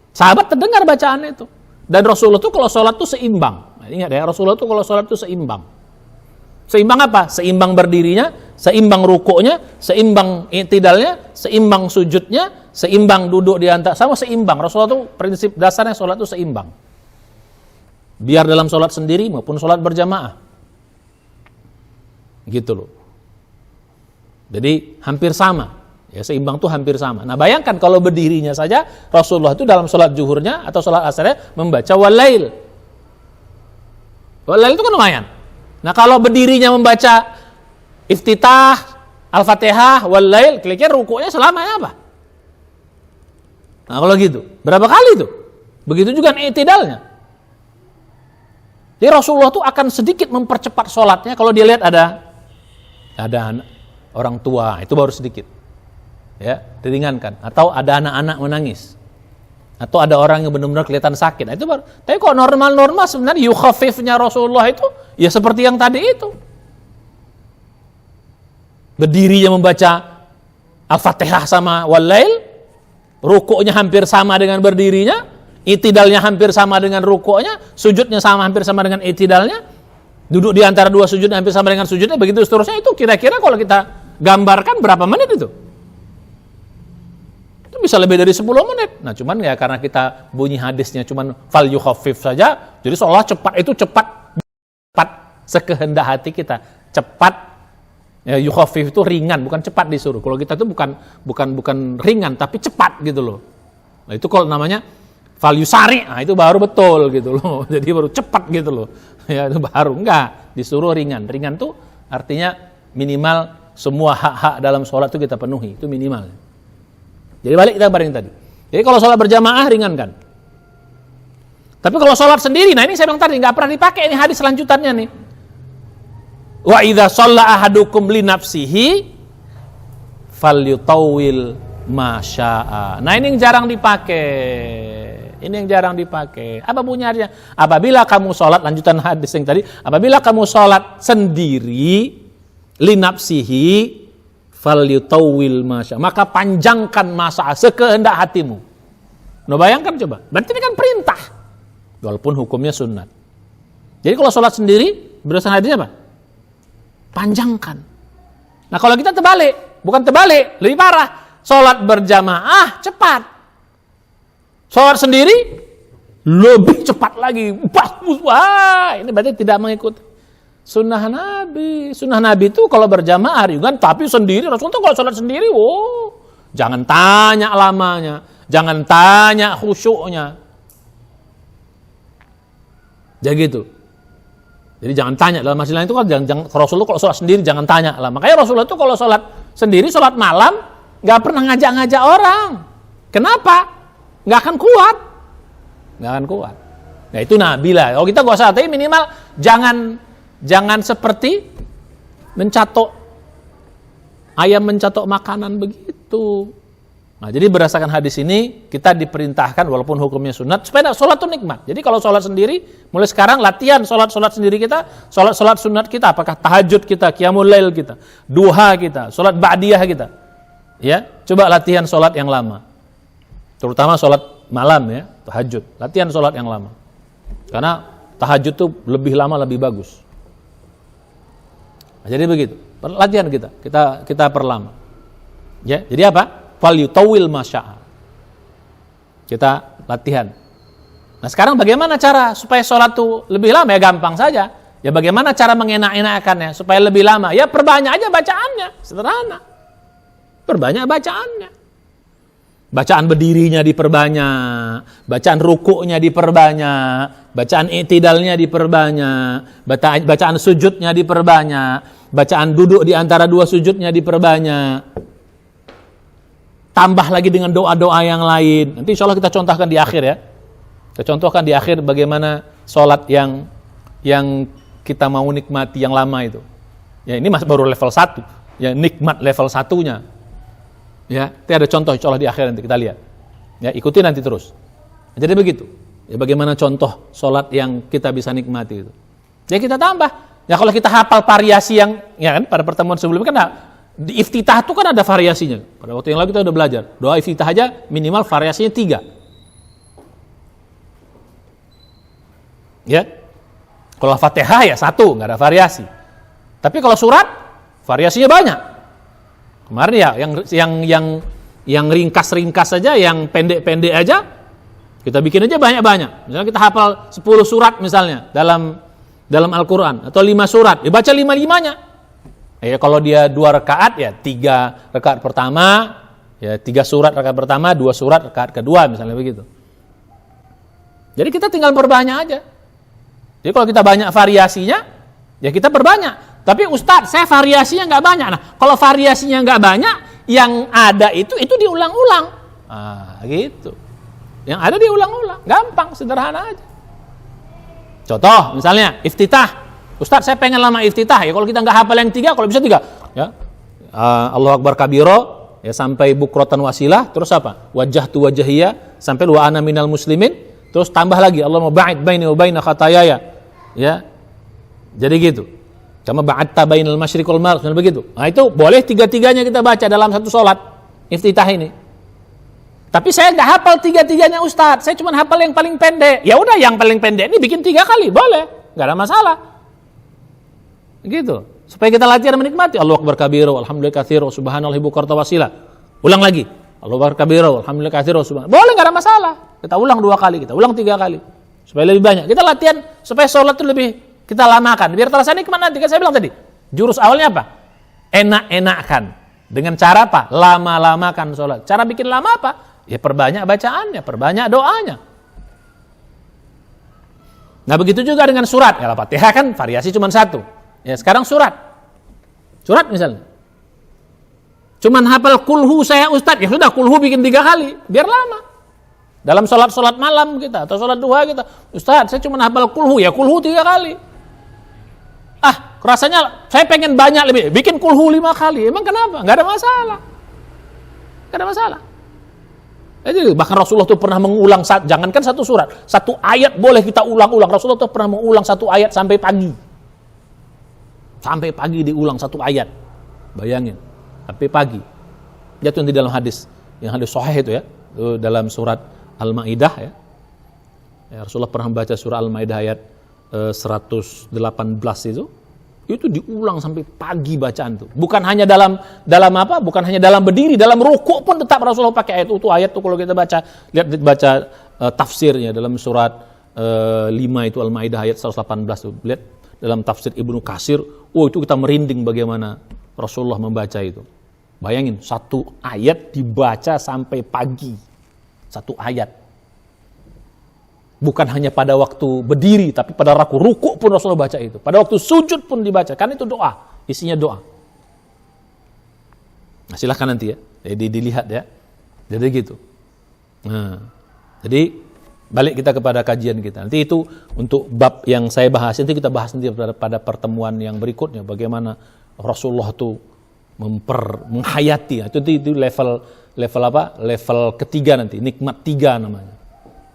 Sahabat terdengar bacaan itu. Dan Rasulullah itu kalau sholat itu seimbang. Nah, ingat ya, Rasulullah itu kalau sholat itu seimbang. Seimbang apa? Seimbang berdirinya, seimbang rukuknya, seimbang i'tidalnya, seimbang sujudnya, seimbang duduk di antara, sama seimbang. Rasulullah itu prinsip dasarnya sholat itu seimbang. Biar dalam sholat sendiri maupun sholat berjamaah. Gitu loh. Jadi hampir sama. Ya, seimbang itu hampir sama. Nah, bayangkan kalau berdirinya saja Rasulullah itu dalam sholat zuhurnya atau sholat asarnya membaca Walail. Walail itu kan lumayan. Nah, kalau berdirinya membaca iftitah, Al-Fatihah, Walail, kira-kira rukuknya selamanya apa? Nah, kalau gitu, berapa kali itu? Begitu juga i'tidalnya. Jadi Rasulullah itu akan sedikit mempercepat sholatnya kalau dia lihat ada orang tua, itu baru sedikit. Ya, diringankan. Atau ada anak-anak menangis. Atau ada orang yang benar-benar kelihatan sakit. Nah, itu baru. Tapi kok normal-normal sebenarnya yukhaffifnya Rasulullah itu ya seperti yang tadi itu. Berdirinya membaca Al-Fatihah sama wal-lail, rukuknya hampir sama dengan berdirinya, itidalnya hampir sama dengan rukuknya, sujudnya hampir sama dengan itidalnya, duduk di antara dua sujud hampir sama dengan sujudnya, begitu seterusnya. Itu kira-kira kalau kita gambarkan berapa menit itu? Itu bisa lebih dari 10 menit. Nah, cuman ya karena kita bunyi hadisnya cuman fal yukhaffif saja, jadi seolah cepat itu cepat sekehendak hati kita. Cepat, ya, yukhaffif itu ringan, bukan cepat disuruh. Kalau kita itu bukan ringan, tapi cepat gitu loh. Nah, itu kalau namanya fal yusari, nah itu baru betul gitu loh. Jadi baru cepat gitu loh. Ya, itu baru enggak disuruh ringan. Ringan tuh artinya minimal semua hak-hak dalam sholat itu kita penuhi, itu minimal. Jadi balik kita bareng tadi. Jadi kalau sholat berjamaah ringan kan. Tapi kalau sholat sendiri, nah ini saya bilang tadi nggak pernah dipakai ini hadis selanjutannya nih. Wa idza shalla ahadukum li nafsihi falyutawwil ma syaa. Nah ini yang jarang dipakai. Ini yang jarang dipakai. Apa bunyi hadisnya? Apabila kamu sholat, lanjutan hadis yang tadi, apabila kamu sholat sendiri li nafsihi falyutawwil ma syaa, maka panjangkan masa sekehendak hatimu. Nah bayangkan coba, berarti ini kan perintah. Walaupun hukumnya sunat. Jadi kalau sholat sendiri, berdasarkan hadisnya apa? Panjangkan. Nah kalau kita terbalik, bukan terbalik, lebih parah. Sholat berjamaah cepat. Sholat sendiri lebih cepat lagi. Wah, ini berarti tidak mengikuti sunnah Nabi. Sunnah Nabi itu kalau berjamaah ringan, tapi sendiri. Rasulullah itu kalau sholat sendiri, jangan tanya lamanya, jangan tanya khusyuknya. Jadi gitu. Jadi jangan tanya, dalam masalah itu kan jangan Rasulullah kalau sholat sendiri jangan tanya lah. Makanya Rasulullah itu kalau sholat sendiri, sholat malam nggak pernah ngajak-ngajak orang. Kenapa? Nggak akan kuat. Nah itu Nabi lah. Kalau kita nggak usah, tapi minimal jangan seperti ayam mencatok makanan begitu. Nah, jadi berdasarkan hadis ini kita diperintahkan walaupun hukumnya sunat supaya sholat itu nikmat. Jadi kalau sholat sendiri, mulai sekarang latihan sholat sendiri kita, sholat sunat kita, apakah tahajud kita, qiyamul lail kita, duha kita, sholat ba'diyah kita. Ya, coba latihan sholat yang lama. Terutama sholat malam ya, tahajud. Latihan sholat yang lama. Karena tahajud itu lebih lama lebih bagus. Nah, jadi begitu. Latihan kita perlama. Ya, jadi apa? Falyutawwil ma syaa. Kita latihan. Nah sekarang bagaimana cara supaya sholat itu lebih lama? Ya gampang saja. Ya bagaimana cara mengenak-enakannya supaya lebih lama? Ya perbanyak aja bacaannya. Sederhana. Perbanyak bacaannya. Bacaan berdirinya diperbanyak. Bacaan rukuknya diperbanyak. Bacaan i'tidalnya diperbanyak. Bacaan sujudnya diperbanyak. Bacaan duduk di antara dua sujudnya diperbanyak. Tambah lagi dengan doa-doa yang lain. Nanti insya Allah kita contohkan di akhir ya. Kita contohkan di akhir bagaimana sholat yang kita mau nikmati yang lama itu. Ya ini masih baru level 1. Ya nikmat level 1-nya. Ya, nanti ada contoh insya Allah di akhir nanti kita lihat. Ya ikuti nanti terus. Jadi begitu. Ya bagaimana contoh sholat yang kita bisa nikmati itu. Ya kita tambah. Ya kalau kita hafal variasi yang, ya kan pada pertemuan sebelumnya kan di iftitah itu kan ada variasinya. Pada waktu yang lalu kita udah belajar. Doa iftitah aja minimal variasinya 3. Ya. Kalau Fatihah ya 1, nggak ada variasi. Tapi kalau surat variasinya banyak. Kemarin ya yang ringkas-ringkas saja, yang pendek-pendek aja kita bikin aja banyak-banyak. Misalnya kita hafal 10 surat misalnya dalam Al-Qur'an atau 5 surat, dibaca 5-5-nya. Ya kalau dia 2 rakaat ya 3 rakaat pertama, ya 3 surat rakaat pertama, 2 surat rakaat kedua misalnya begitu. Jadi kita tinggal perbanyak aja. Jadi kalau kita banyak variasinya, ya kita perbanyak. Tapi Ustadz, saya variasinya nggak banyak. Nah kalau variasinya nggak banyak, yang ada itu diulang-ulang. Gitu. Yang ada diulang-ulang, gampang, sederhana aja. Contoh misalnya iftitah. Ustadz saya pengen lama iftitah ya, kalau kita nggak hafal yang 3, kalau bisa 3 ya. Allahu Akbar kabiro ya sampai bukrotan wasilah, terus apa? Wajjahtu wajhiyya sampai wa ana minal muslimin, terus tambah lagi Allahumma ba'id baini wa baina khataayaya. Ya. Jadi gitu. Kama ba'adta bainal masyriq wal maghrib begitu. Nah itu boleh 3-3-nya kita baca dalam satu sholat. iftitah ini. Tapi saya nggak hafal tiga-tiganya Ustadz, saya cuma hafal yang paling pendek. Ya udah, yang paling pendek ini bikin 3 kali, boleh, nggak ada masalah. Gitu, supaya kita latihan menikmati. Allahu akbar kabiru, alhamdulillah katsiru, subhanallah bukratan wa asila. Ulang lagi, Allahu akbar kabiru, alhamdulillah katsiru, subhanallah. Boleh, nggak ada masalah. Kita ulang 2 kali, kita ulang 3 kali, supaya lebih banyak. Kita latihan supaya sholat itu lebih kita lamakan, biar terasa nikmat nanti. Kan saya bilang tadi, jurus awalnya apa? Enak-enakan. Dengan cara apa? Lama-lamakan sholat. Cara bikin lama apa? Ya perbanyak bacaannya, perbanyak doanya. Nah begitu juga dengan surat. Ya Al-Fatihah kan variasi cuma 1. Ya sekarang surat. Surat misalnya. Cuman hafal kulhu saya Ustadz. Ya sudah, kulhu bikin 3 kali. Biar lama. Dalam sholat malam kita atau sholat duha kita. Ustadz saya cuma hafal kulhu. Ya kulhu 3 kali. Rasanya saya pengen banyak lebih. Bikin kulhu 5 kali. Emang kenapa? Gak ada masalah. Gak ada masalah. Jadi bahkan Rasulullah itu pernah mengulang, jangankan 1 surat, 1 ayat boleh kita ulang-ulang. Rasulullah itu pernah mengulang 1 ayat sampai pagi. Sampai pagi diulang 1 ayat. Bayangin, sampai pagi. Jatuh di dalam hadis, yang hadis sahih itu ya, itu dalam surat Al-Maidah ya. Rasulullah pernah membaca surah Al-Maidah ayat 118 itu diulang sampai pagi bacaan itu. Bukan hanya dalam apa? Bukan hanya dalam berdiri, dalam rukuk pun tetap Rasulullah pakai ayat itu. Ayat itu kalau kita baca, lihat baca tafsirnya dalam surat 5 itu Al-Maidah ayat 118 itu. Lihat dalam tafsir Ibnu Katsir, itu kita merinding bagaimana Rasulullah membaca itu. Bayangin 1 ayat dibaca sampai pagi. 1 ayat. Bukan hanya pada waktu berdiri, tapi pada rukuk pun Rasulullah baca itu. Pada waktu sujud pun dibaca, kan itu doa, isinya doa. Nah, silahkan nanti ya, jadi dilihat ya. Jadi gitu. Nah, jadi balik kita kepada kajian kita. Nanti itu untuk bab yang saya bahas, nanti kita bahas nanti pada pertemuan yang berikutnya. Bagaimana Rasulullah itu menghayati. Itu level apa? Level ketiga nanti, nikmat 3 namanya.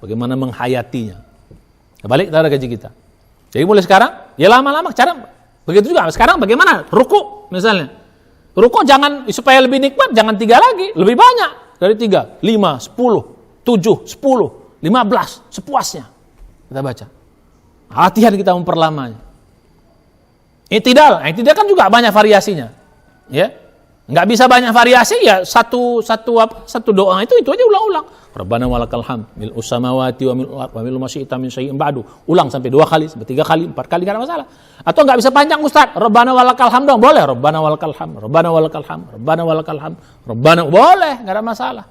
Bagaimana menghayatinya. Balik kepada kaji kita. Jadi mulai sekarang, ya lama-lama cara begitu juga. Sekarang bagaimana? Ruku misalnya. Ruku jangan, supaya lebih nikmat, jangan 3 lagi, lebih banyak dari 3, 5, 10, 7, 10, 15, sepuasnya. Kita baca. Latihan kita memperlamanya. I'tidal kan juga banyak variasinya. Ya. Nggak bisa banyak variasi ya satu doa itu aja ulang-ulang. Rabbana walakal hamd mil'us samawati wa mil'u ma syi'ta min syai'in ba'du. Ulang sampai 2 kali, sampai 3 kali, 4 kali, enggak ada masalah. Atau enggak bisa panjang Ustaz. Rabbana walakal hamd dong, boleh. Rabbana walakal hamd, Rabbana walakal hamd, Rabbana walakal hamd, Rabbana, boleh, enggak ada masalah.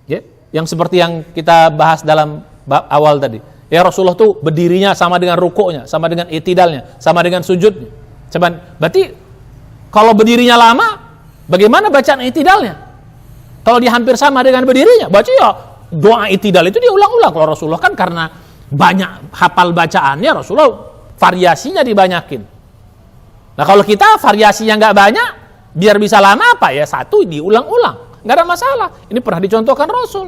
Ya, yang seperti yang kita bahas dalam bab awal tadi. Ya Rasulullah tuh berdirinya sama dengan rukuknya, sama dengan i'tidalnya, sama dengan sujudnya. Berarti kalau berdirinya lama, bagaimana bacaan i'tidalnya? Kalau dia hampir sama dengan berdirinya, baca ya doa i'tidal itu dia ulang-ulang. Kalau Rasulullah kan karena banyak hafal bacaannya, Rasulullah variasinya dibanyakin. Nah kalau kita variasinya nggak banyak, biar bisa lama apa ya? 1 diulang-ulang, nggak ada masalah. Ini pernah dicontohkan Rasul.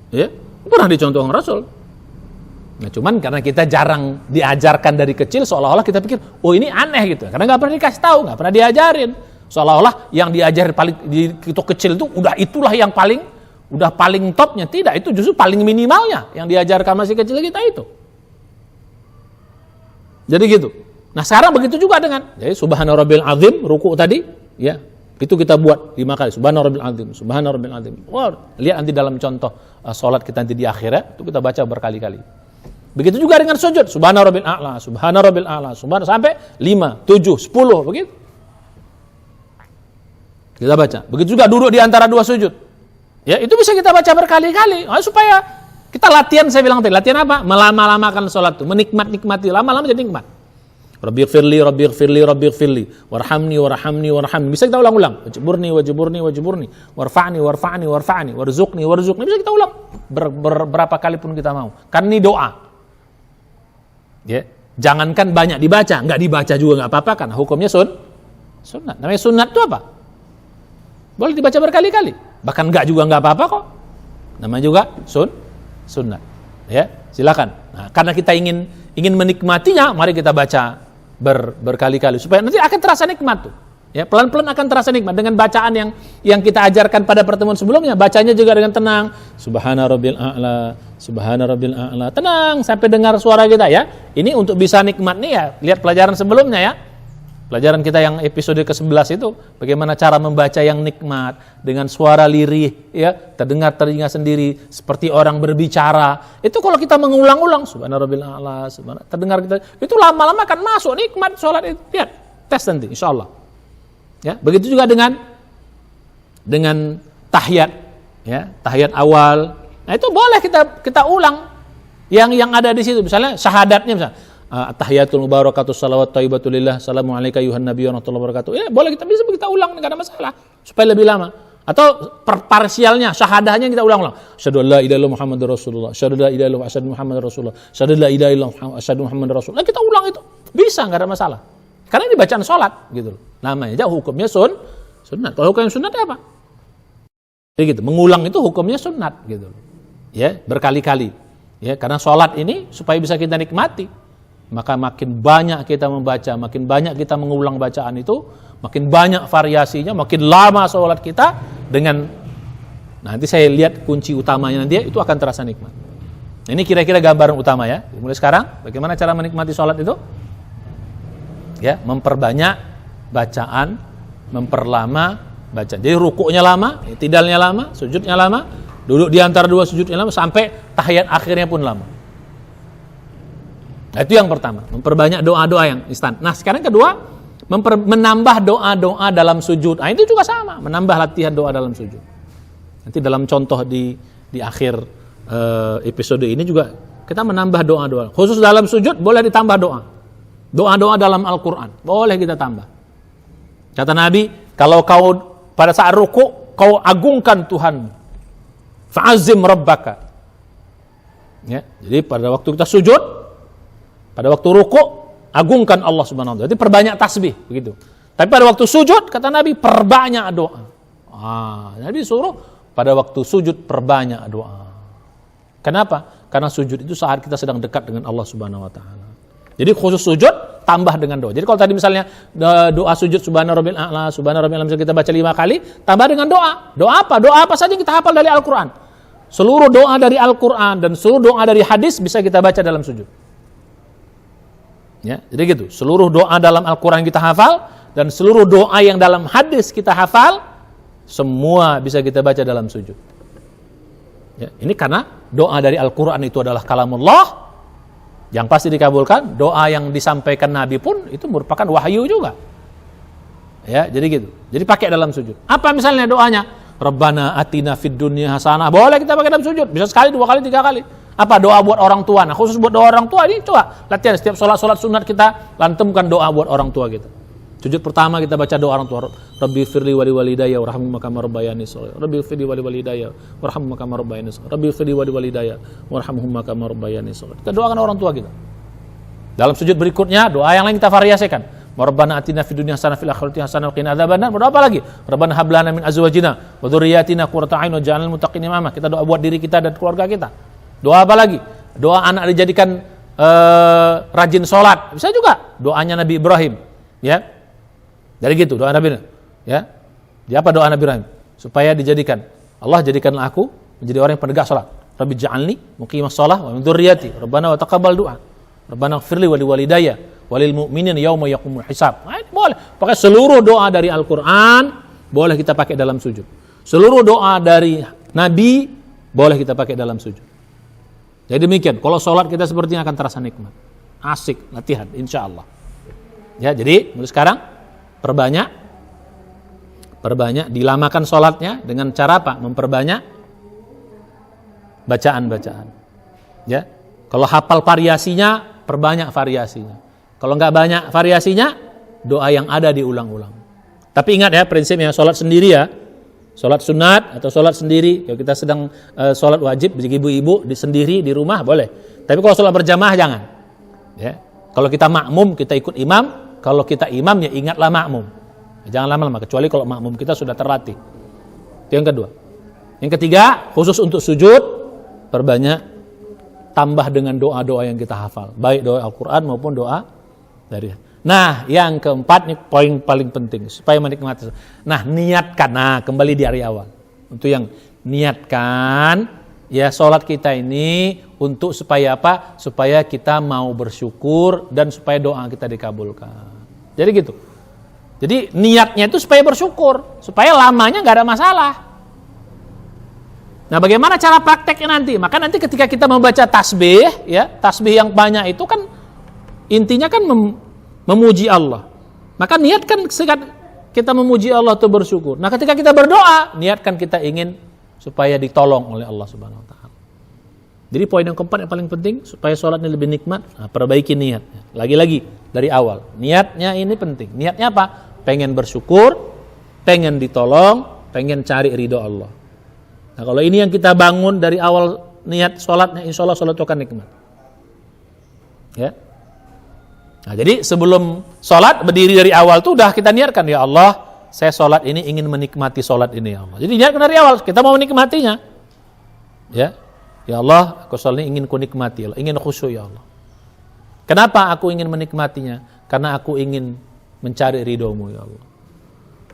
Ya, pernah dicontohkan Rasul. Nah cuman karena kita jarang diajarkan dari kecil, seolah-olah kita pikir, oh ini aneh gitu. Karena nggak pernah dikasih tahu, nggak pernah diajarin. Seolah-olah yang diajarin paling itu kecil itu itulah yang paling topnya. Tidak, itu justru paling minimalnya yang diajarkan masih kecil kita itu. Jadi gitu. Nah sekarang begitu juga dengan jadi Subhana Rabbil Azim, ruku tadi, ya itu kita buat 5 kali. Subhana Rabbil Azim, Subhana Rabbil Azim. Wah, lihat nanti dalam contoh sholat kita nanti di akhirat itu kita baca berkali-kali. Begitu juga dengan sujud, Subhana Rabbil A'la, Subhana Rabbil A'la, Subhana sampai 5, 7, 10 begitu. Kita baca. Begitu juga duduk di antara 2 sujud. Ya, itu bisa kita baca berkali-kali. Supaya kita latihan, saya bilang tadi, latihan apa? Melama-lamakan sholat itu, menikmati, lama-lama jadi nikmat. Rabbighfirli, Rabbighfirli, Rabbighfirli, warhamni, warhamni, warhamni. Bisa kita ulang-ulang. Wajburni, wajburni, wajburni, warfa'ni, warfa'ni, warfa'ni, warzuqni, warzuqni. Bisa kita ulang berapa kali pun kita mau. Karena ini doa. Ya, jangankan banyak dibaca, enggak dibaca juga enggak apa-apa karena hukumnya sunat. Namanya sunat itu apa? Boleh dibaca berkali-kali. Bahkan enggak juga enggak apa-apa kok. Namanya juga sunat. Ya, silakan. Nah, karena kita ingin menikmatinya, mari kita baca berkali-kali supaya nanti akan terasa nikmat tuh. Ya, pelan-pelan akan terasa nikmat dengan bacaan yang kita ajarkan pada pertemuan sebelumnya. Bacanya juga dengan tenang. Subhana rabbil a'la, subhana rabbil a'la. Tenang sampai dengar suara kita ya. Ini untuk bisa nikmat nih ya. Lihat pelajaran sebelumnya ya. Pelajaran kita yang episode ke-11 itu, bagaimana cara membaca yang nikmat dengan suara lirih ya, terdengar telinga sendiri seperti orang berbicara. Itu kalau kita mengulang-ulang subhana rabbil a'la, subhana, terdengar kita, itu lama-lama akan masuk nikmat salat itu. Lihat, tes nanti insyaallah. Ya, begitu juga dengan tahiyat ya, tahiyat awal. Nah, itu boleh kita ulang yang ada di situ. Misalnya syahadatnya misalnya at-tahiyatul mubarakatus salawat thayyibatul lillah, assalamu alayka ayuhan nabiyyu wa rahmatullahi wabarakatuh. Ya, boleh kita ulang, enggak ada masalah supaya lebih lama. Atau parsialnya, syahadahnya kita ulang-ulang. Asyhadu an la ilaha illallah Muhammadur Rasulullah, asyhadu la ilaha illallah asyhadu Muhammadar Rasulullah, asyhadu la ilaha illallah asyhadu Muhammadar Rasulullah. Nah, kita ulang itu. Bisa, enggak ada masalah. Karena ini bacaan salat gitu loh. Namanya aja hukumnya sunat. Kalau hukumnya sunat apa? Jadi gitu, mengulang itu hukumnya sunat gitu loh. Ya, berkali-kali. Ya, karena salat ini supaya bisa kita nikmati. Maka makin banyak kita membaca, makin banyak kita mengulang bacaan itu, makin banyak variasinya, makin lama salat kita dengan nanti saya lihat kunci utamanya nanti itu akan terasa nikmat. Ini kira-kira gambaran utama ya. Mulai sekarang bagaimana cara menikmati salat itu? Ya, memperbanyak bacaan, memperlama bacaan. Jadi rukuknya lama, tidalnya lama, sujudnya lama, duduk di antara dua sujudnya lama sampai tahiyat akhirnya pun lama. Nah, itu yang pertama, memperbanyak doa-doa yang instan. Nah, sekarang kedua, menambah doa-doa dalam sujud. Nah, itu juga sama, menambah latihan doa dalam sujud. Nanti dalam contoh di akhir episode ini juga kita menambah doa-doa. Khusus dalam sujud boleh ditambah doa. Doa-doa dalam Al-Quran boleh kita tambah. Kata Nabi, kalau kau pada saat ruku kau agungkan Tuhan, fa'azim rabbaka. Ya, jadi pada waktu kita sujud, pada waktu ruku agungkan Allah Subhanahu wa taala. Jadi perbanyak tasbih begitu. Tapi pada waktu sujud kata Nabi perbanyak doa. Nabi suruh pada waktu sujud perbanyak doa. Kenapa? Karena sujud itu saat kita sedang dekat dengan Allah Subhanahu wa taala. Jadi khusus sujud tambah dengan doa. Jadi kalau tadi misalnya doa sujud subhana rabbil a'la, subhana rabbil a'la kita baca 5 kali, tambah dengan doa. Doa apa? Doa apa saja kita hafal dari Al-Qur'an. Seluruh doa dari Al-Qur'an dan seluruh doa dari hadis bisa kita baca dalam sujud. Ya, jadi gitu. Seluruh doa dalam Al-Qur'an kita hafal dan seluruh doa yang dalam hadis kita hafal semua bisa kita baca dalam sujud. Ya, ini karena doa dari Al-Qur'an itu adalah kalamullah yang pasti dikabulkan. Doa yang disampaikan Nabi pun itu merupakan wahyu juga. Ya, jadi gitu. Jadi pakai dalam sujud. Apa misalnya doanya? Rabbana atina fid dunya hasanah. Boleh kita pakai dalam sujud. Bisa sekali, 2 kali, 3 kali. Apa doa buat orang tua? Nah, khusus buat doa orang tua ini coba latihan setiap salat sunat kita lantemkan doa buat orang tua kita. Sujud pertama kita baca doa orang tua. Rabbi firli wali walidayya warhamhuma kama rabbayani shaghira. Rabbi firli wali walidayya warhamhuma kama rabbayani shaghira. Rabbi firli wali walidayya warhamhuma kama rabbayani shaghira. Kita doakan orang tua kita. Dalam sujud berikutnya doa yang lain kita variasikan. Rabbana atina fid dunya hasanah fil akhirati hasanah wa qina adzabannar. Berdoa apa lagi? Rabbana hab lana min azwajina wa dzurriyyatina qurrata a'yun waj'alna lil muttaqina imama. Kita doa buat diri kita dan keluarga kita. Doa apa lagi? Doa anak dijadikan rajin sholat. Bisa juga doanya Nabi Ibrahim. Ya. Dari gitu doa Nabi. Ya. Apa doa Nabi Ibrahim? Supaya dijadikan Allah jadikanlah aku menjadi orang yang penegak sholat. Rabbi ja'alni muqimas shalah wa min dzurriyyati. Rabbana wa taqabbal du'a. Rabbana ighfirli wa liwalidayya walil mu'minina yauma yaqumul hisab. Nah, boleh. Pakai seluruh doa dari Al-Qur'an boleh kita pakai dalam sujud. Seluruh doa dari Nabi boleh kita pakai dalam sujud. Jadi demikian, kalau sholat kita sepertinya akan terasa nikmat. Asik, latihan, insya Allah. Ya, jadi mulai sekarang perbanyak, dilamakan sholatnya dengan cara apa? Memperbanyak bacaan-bacaan. Ya, kalau hafal variasinya, perbanyak variasinya. Kalau nggak banyak variasinya, doa yang ada diulang-ulang. Tapi ingat ya, prinsipnya sholat sendiri ya. Sholat sunat atau sholat sendiri, kalau kita sedang sholat wajib, bagi ibu-ibu sendiri di rumah boleh. Tapi kalau sholat berjamaah jangan. Ya. Kalau kita makmum, kita ikut imam. Kalau kita imam ya ingatlah makmum. Jangan lama-lama, kecuali kalau makmum kita sudah terlatih. Itu yang kedua. Yang ketiga, khusus untuk sujud, perbanyak tambah dengan doa-doa yang kita hafal. Baik doa Al-Quran maupun doa dari Nah, yang keempat ini poin paling penting supaya menikmati. Nah, niatkan. Nah, kembali di hari awal. Untuk yang niatkan ya sholat kita ini untuk supaya apa? Supaya kita mau bersyukur dan supaya doa kita dikabulkan. Jadi gitu. Jadi niatnya itu supaya bersyukur, supaya lamanya nggak ada masalah. Nah, bagaimana cara prakteknya nanti? Maka nanti ketika kita membaca tasbih, ya tasbih yang banyak itu kan intinya kan memuji Allah. Maka niatkan kita memuji Allah atau bersyukur. Nah, ketika kita berdoa, niatkan kita ingin supaya ditolong oleh Allah Subhanahu wa taala. Jadi poin yang keempat yang paling penting supaya sholatnya lebih nikmat, perbaiki niatnya. Lagi-lagi dari awal. Niatnya ini penting. Niatnya apa? Pengen bersyukur, pengen ditolong, pengen cari ridho Allah. Nah, kalau ini yang kita bangun dari awal niat sholatnya, insya Allah sholat itu akan nikmat. Ya. Nah, jadi sebelum sholat berdiri dari awal tuh udah kita niatkan, ya Allah, saya sholat ini ingin menikmati sholat ini, ya Allah. Jadi niatkan dari awal, kita mau menikmatinya. Ya, ya Allah, aku sholat ini ingin ku nikmati, ya Allah. Ingin khusyuk, ya Allah. Kenapa aku ingin menikmatinya? Karena aku ingin mencari ridhomu, ya Allah.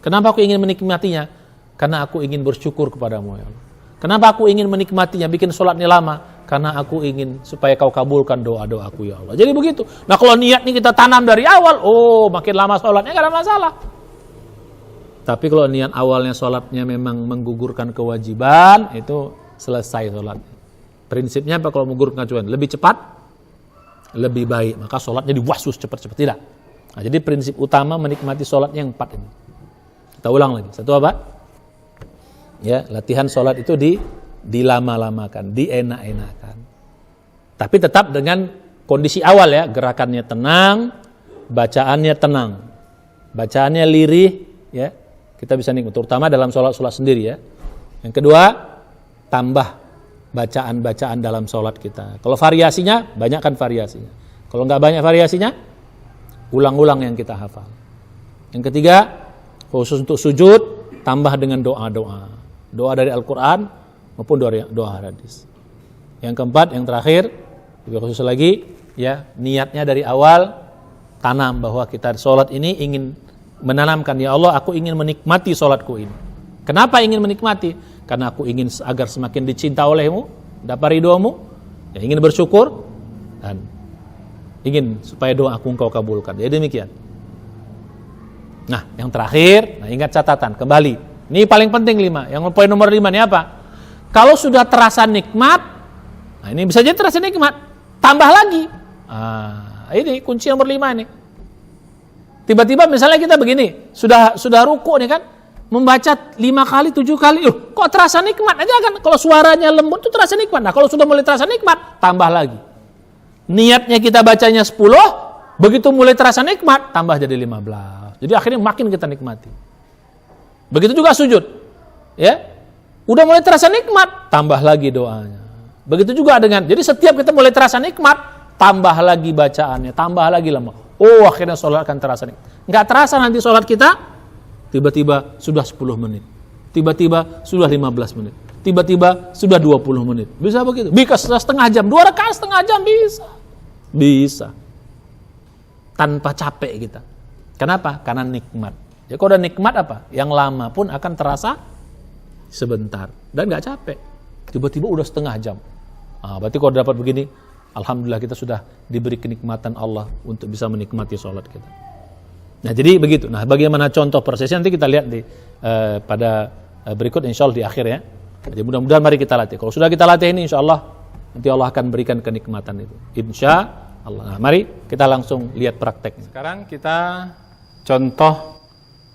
Kenapa aku ingin menikmatinya? Karena aku ingin bersyukur kepadamu, ya Allah. Kenapa aku ingin menikmatinya, bikin sholatnya lama? Karena aku ingin supaya kau kabulkan doa-doaku, ya Allah. Jadi begitu. Nah, kalau niat ini kita tanam dari awal, makin lama sholatnya gak ada masalah. Tapi kalau niat awalnya sholatnya memang menggugurkan kewajiban, itu selesai sholat. Prinsipnya apa kalau menggugurkan kewajiban? Lebih cepat, lebih baik. Maka sholatnya diwasus cepat-cepat. Tidak. Nah, jadi prinsip utama menikmati sholatnya yang 4 ini. Kita ulang lagi. Satu apa? Ya, latihan sholat itu dilama-lamakan, dienak-enakan. Tapi tetap dengan kondisi awal ya, gerakannya tenang, bacaannya tenang, bacaannya lirih, ya kita bisa nikmat. Terutama dalam sholat sendiri ya. Yang kedua, tambah bacaan-bacaan dalam sholat kita. Kalau variasinya, banyakkan variasinya. Kalau nggak banyak variasinya, ulang-ulang yang kita hafal. Yang ketiga, khusus untuk sujud, tambah dengan doa-doa. Doa dari Al-Quran maupun doa hadis. Yang keempat, yang terakhir, lebih khusus lagi, ya niatnya dari awal tanam bahwa kita sholat ini ingin menanamkan, ya Allah, aku ingin menikmati sholatku ini. Kenapa ingin menikmati? Karena aku ingin agar semakin dicinta olehmu, dapat ridhomu, ya ingin bersyukur dan ingin supaya doa aku engkau kabulkan. Jadi demikian. Nah, yang terakhir, ingat catatan kembali. Ini paling penting 5. Yang poin nomor 5 ini apa? Kalau sudah terasa nikmat, nah ini bisa jadi terasa nikmat, tambah lagi. Ini kunci nomor 5 ini. Tiba-tiba misalnya kita begini, sudah ruku nih kan, membaca 5 kali, 7 kali, kok terasa nikmat aja kan? Kalau suaranya lembut itu terasa nikmat. Nah, kalau sudah mulai terasa nikmat, tambah lagi. Niatnya kita bacanya 10, begitu mulai terasa nikmat, tambah jadi 15. Jadi akhirnya makin kita nikmati. Begitu juga sujud, ya. Udah mulai terasa nikmat, tambah lagi doanya. Begitu juga dengan, jadi setiap kita mulai terasa nikmat, tambah lagi bacaannya, tambah lagi lama. Akhirnya sholat akan terasa nikmat. Nggak terasa nanti sholat kita, tiba-tiba sudah 10 menit, tiba-tiba sudah 15 menit, tiba-tiba sudah 20 menit. Bisa begitu? Bisa setengah jam, 2 rakaat setengah jam bisa. Tanpa capek kita. Kenapa? Karena nikmat. Ya kalau udah nikmat apa? Yang lama pun akan terasa sebentar dan nggak capek. Tiba-tiba udah setengah jam. Berarti kalau dapat begini, alhamdulillah kita sudah diberi kenikmatan Allah untuk bisa menikmati sholat kita. Nah, jadi begitu. Nah, bagaimana contoh prosesnya nanti kita lihat pada berikut, insya Allah di akhir ya. Jadi mudah-mudahan mari kita latih. Kalau sudah kita latih ini, insya Allah nanti Allah akan berikan kenikmatan itu. Insya Allah. Nah, mari kita langsung lihat prakteknya. Sekarang kita contoh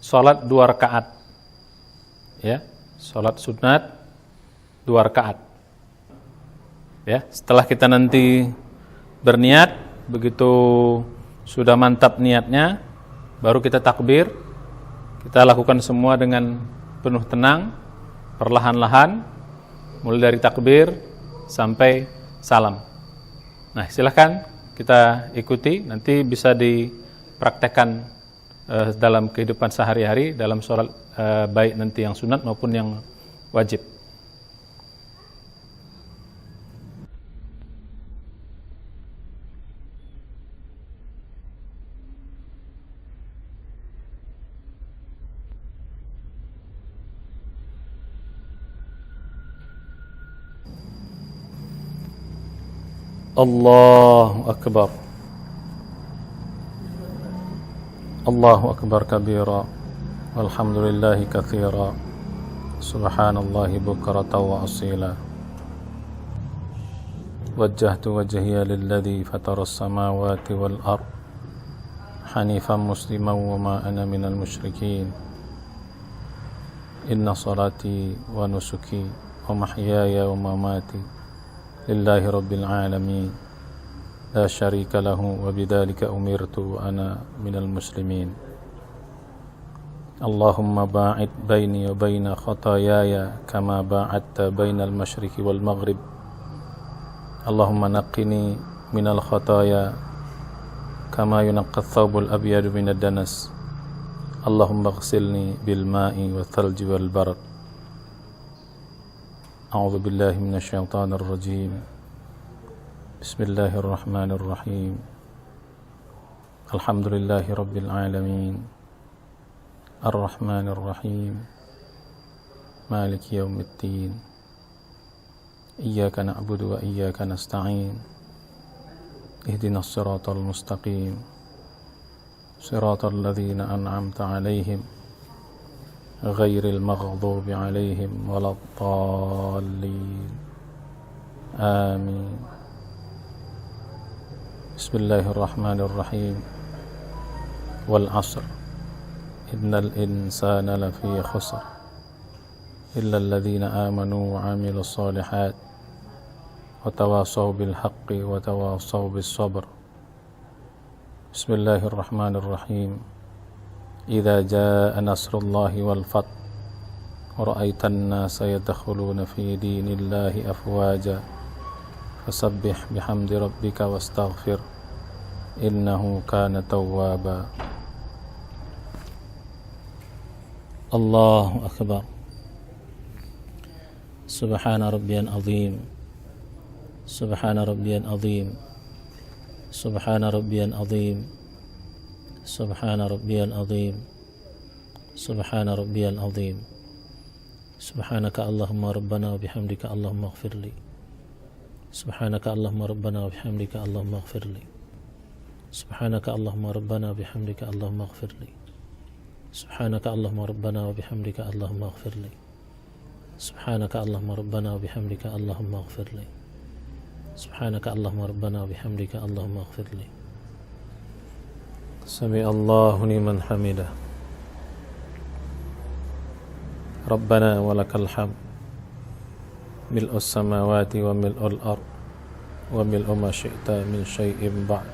sholat 2 rakaat, ya, sholat sunat 2 rakaat, ya. Setelah kita nanti berniat, begitu sudah mantap niatnya, baru kita takbir. Kita lakukan semua dengan penuh tenang, perlahan-lahan, mulai dari takbir sampai salam. Nah, silakan kita ikuti, nanti bisa dipraktekkan dalam kehidupan sehari-hari, dalam sholat baik nanti yang sunat maupun yang wajib. الله أكبر الله أكبر كبيرا والحمد لله كثيرا سبحان الله بكرة وأصيلا وجهت وجهي للذي فطر السماوات والأرض حنيفا مسلما وما أنا من المشركين إن صلاتي ونسكي ومحياي ومماتي لله رب العالمين لا شريك له وبذلك أمرت وأنا من المسلمين اللهم باعد بيني وبين خطاياي كما باعدت بين المشرق والمغرب اللهم نقني من الخطايا كما ينقى الثوب الأبيض من الدنس اللهم اغسلني بالماء والثلج والبرد أعوذ بالله من الشيطان الرجيم بسم الله الرحمن الرحيم الحمد لله رب العالمين الرحمن الرحيم مالك يوم الدين إياك نعبد وإياك نستعين اهدنا الصراط المستقيم صراط الذين أنعمت عليهم غير المغضوب عليهم ولا الضالين آمين بسم الله الرحمن الرحيم والعصر إن الإنسان لفي خسر إلا الذين آمنوا وعملوا الصالحات وتواصوا بالحق وتواصوا بالصبر بسم الله الرحمن الرحيم إذا جاء نصر الله والفتح ورأيت الناس يدخلون في دين الله أفواجا فسبح بحمد ربك واستغفر إنه كان توابا الله أكبر سبحان ربي العظيم سبحان ربي العظيم سبحان ربي العظيم سبحان ربي العظيم سبحان ربي العظيم سبحانك اللهم ربنا وبحمدك اللهم اغفر لي سبحانك اللهم ربنا وبحمدك اللهم اغفر لي سبحانك اللهم ربنا وبحمدك اللهم اغفر لي سبحانك اللهم ربنا وبحمدك اللهم اغفر لي سبحانك اللهم ربنا وبحمدك اللهم اغفر لي سبحانك اللهم ربنا وبحمدك اللهم اغفر لي سمع الله لمن حمده ربنا ولك الحمد ملء السماوات وملء الأرض وملء ما شئت من شيء بعد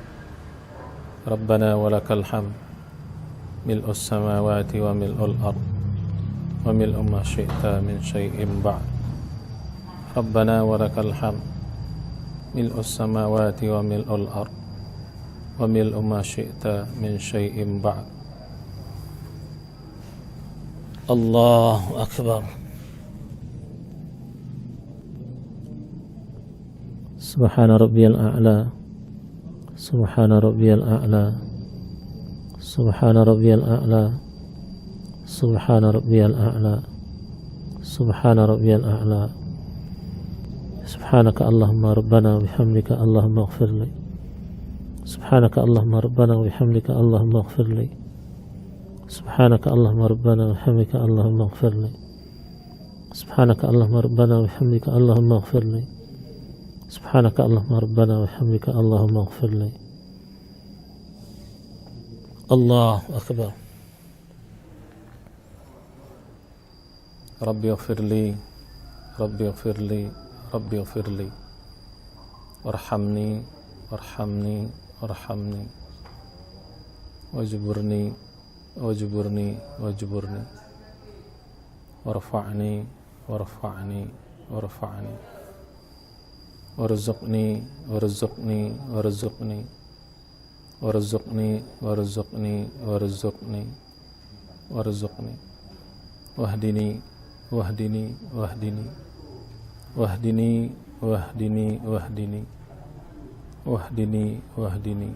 ربنا ولك الحمد ملء السماوات وملء الأرض وملء ما شئت من شيء بعد ربنا ولك الحمد ملء السماوات وملء الأرض وملء ما شئت من شيء بعد الله أكبر سبحان ربي الأعلى سبحان ربي الأعلى سبحان ربي الأعلى سبحان ربي الأعلى سبحان ربي الأعلى سبحانك اللهم ربنا وبحمدك اللهم اغفر لي سبحانك اللهم ربنا وبحمدك اللهم اغفر لي سبحانك اللهم ربنا وبحمدك اللهم اغفر لي سبحانك اللهم ربنا وبحمدك اللهم اغفر لي سبحانك اللهم ربنا وبحمدك اللهم اغفر لي الله أكبر ربي اغفر لي ربي اغفر لي ربي اغفر لي وارحمني وارحمني وارحمني واجبرني واجبرني واجبرني وارفعني وارفعني وارفعني وارزقني وارزقني وارزقني وارزقني وارزقني وارزقني وارزقني واهدني واهدني واهدني واهدني واهدني واهدني واهدني واهدني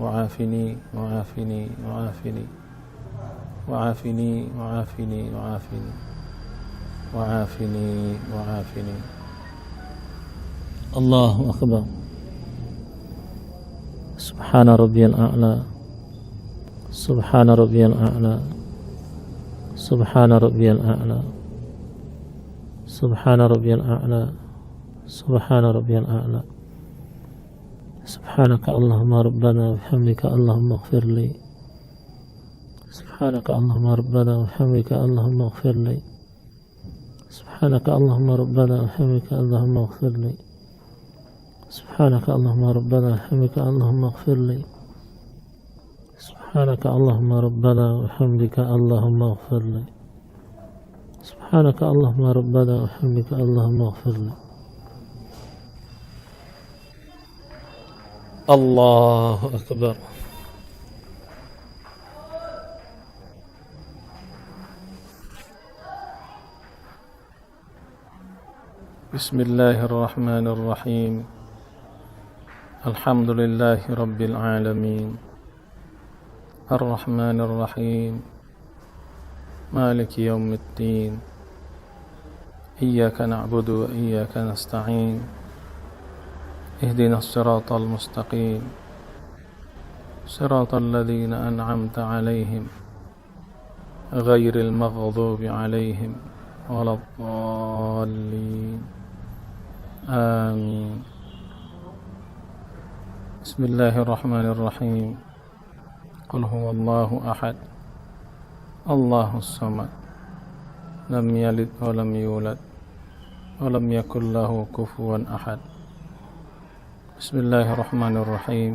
وعافني وعافني وعافني وعافني وعافني وعافني وعافني وعافني الله أكبر سبحان ربي الأعلى سبحان ربي الأعلى سبحان ربي الأعلى سبحان ربي الأعلى سبحان ربي الأعلى سبحانك اللهم ربنا وبحمدك اللهم اغفر لي سبحانك اللهم ربنا وبحمدك اللهم اغفر لي سبحانك اللهم ربنا وبحمدك اللهم اغفر لي سبحانك اللهم ربنا وبحمدك اللهم اغفر لي سبحانك اللهم ربنا وبحمدك اللهم اغفر لي سبحانك اللهم ربنا وبحمدك اللهم اغفر لي الله أكبر بسم الله الرحمن الرحيم الحمد لله رب العالمين الرحمن الرحيم مالك يوم الدين إياك نعبد وإياك نستعين اهدنا الصراط المستقيم صراط الذين أنعمت عليهم غير المغضوب عليهم ولا الضالين آمين بسم الله الرحمن الرحيم قل هو الله أحد الله الصمد لم يلد ولم يولد ولم يكن له كفوا أحد بسم الله الرحمن الرحيم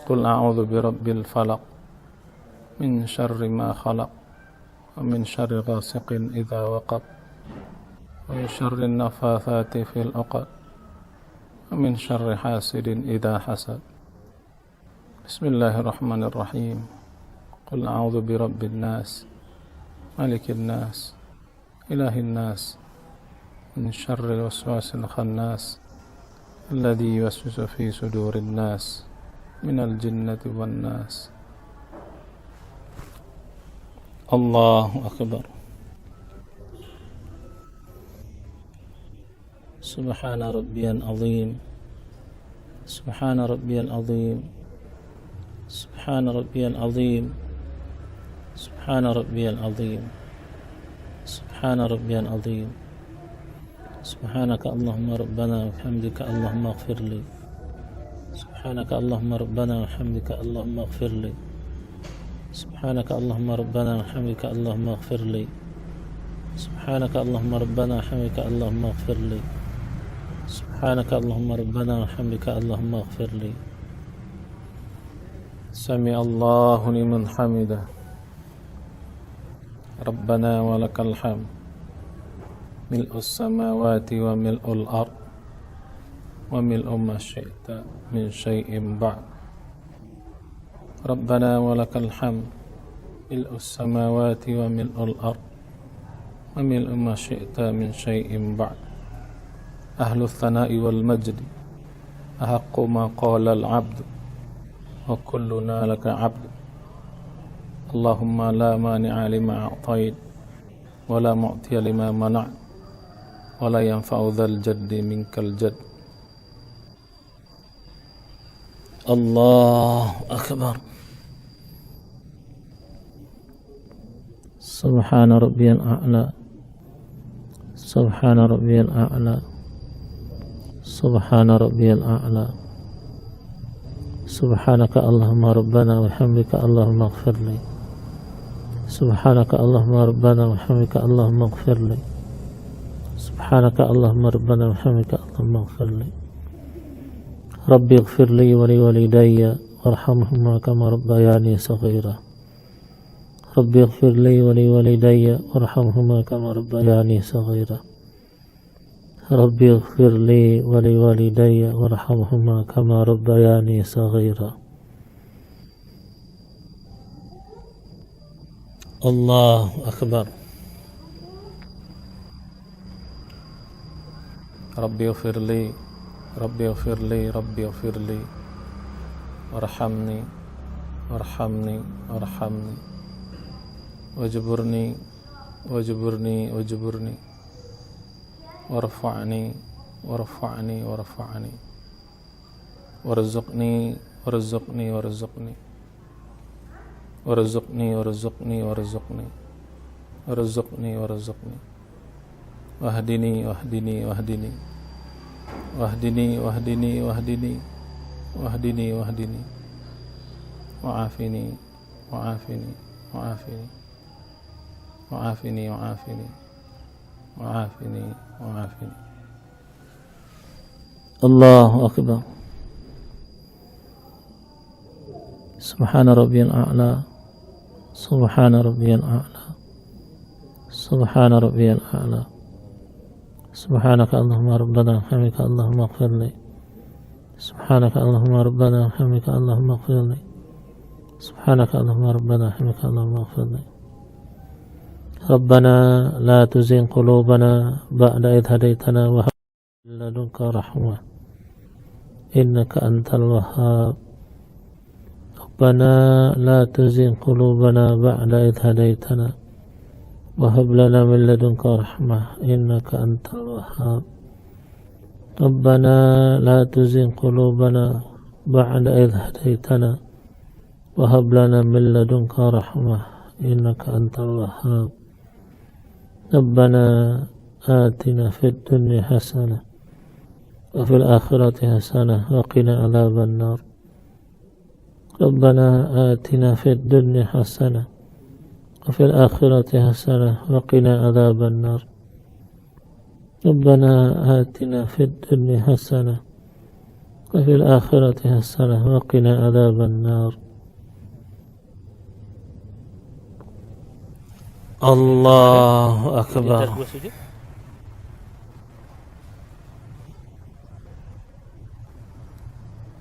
قل أعوذ برب الفلق من شر ما خلق ومن شر غاسق إذا وقب ومن شر النفاثات في العقد ومن شر حاسد إذا حسد بسم الله الرحمن الرحيم قل أعوذ برب الناس ملك الناس إله الناس من شر الوسواس الخناس الذي يوسوس في صدور الناس من الجنة والناس الله أكبر سبحان ربي العظيم سبحان ربي العظيم سبحان ربي العظيم سبحان ربي العظيم سبحان ربي العظيم سبحانك اللهم ربنا وبحمدك اللهم اغفر لي سبحانك اللهم ربنا وبحمدك اللهم اغفر لي سبحانك اللهم ربنا وبحمدك اللهم اغفر لي سبحانك اللهم ربنا وبحمدك اللهم اغفر لي سبحانك اللهم ربنا وبحمدك اللهم اغفر لي سمع الله لمن حمده ربنا ولك الحمد ملء السماوات وملء الأرض وملء ما شئت من شيء بعد ربنا ولك الحمد ملء السماوات وملء الأرض وملء ما شئت من شيء بعد أهل الثناء والمجد أحق ما قال العبد وكلنا لك عبد اللهم لا مانع لما أعطيت ولا معطي لما منعت ولا ينفع ذا الجد منك الجد الله أكبر سبحان ربي الأعلى سبحان ربي الأعلى سبحان ربي الأعلى سبحانك اللهم ربنا وبحمدك اللهم اغفر لي سبحانك اللهم ربنا وبحمدك اللهم اغفر لي سبحانك اللهم ربنا وبحمدك اللهم اغفر لي ربي اغفر لي ولوالدي وارحمهما كما ربياني صغيرا ربي اغفر لي ولوالدي وارحمهما كما ربياني صغيرا ربي اغفر لي ولوالدي وارحمهما كما ربياني صغيرا الله أكبر ربي اغفر لي ربي اغفر لي ربي اغفر لي وارحمني وارحمني وارحمني واجبرني واجبرني واجبرني وارفعني وارفعني وارفعني وارزقني warzuqni warzuqni warzuqni warzuqni warzuqni warzuqni warzuqni wahdini wahdini wahdini wahdini wahdini wahdini wahdini wahdini wa'afini wa'afini wa'afini wa'afini wa'afini wa'afini wa'afini. Allahu akbar. Subhana rabbiyal a'la, subhana rabbiyal a'la, subhana rabbiyal a'la. Subhanaka Allahumma rabbana hamdika Allahumma ighfirli. Subhanaka Allahumma rabbana hamdika Allahumma ighfirli. Subhanaka Allahumma rabbana hamdika Allahumma ighfirli. Rabbana la tuzigh qulubana ba'da idh hadaytana wa hab min ladunka rahmah innaka antal wahhab. ربنا لا تزغ قلوبنا بعد إذ هديتنا وهب لنا من لدنك رحمة إنك أنت الوهاب. ربنا لا تزغ قلوبنا بعد إذ هديتنا وهب لنا من لدنك رحمة إنك أنت الوهاب. ربنا آتنا في الدنيا حسنة وفي الآخرة حسنة وقنا عذاب النار. ربنا آتنا في الدنيا حسنة وفي الآخرة حسنة وقنا عذاب النار. ربنا آتنا في الدنيا حسنة وفي الآخرة حسنة وقنا عذاب النار. الله أكبر.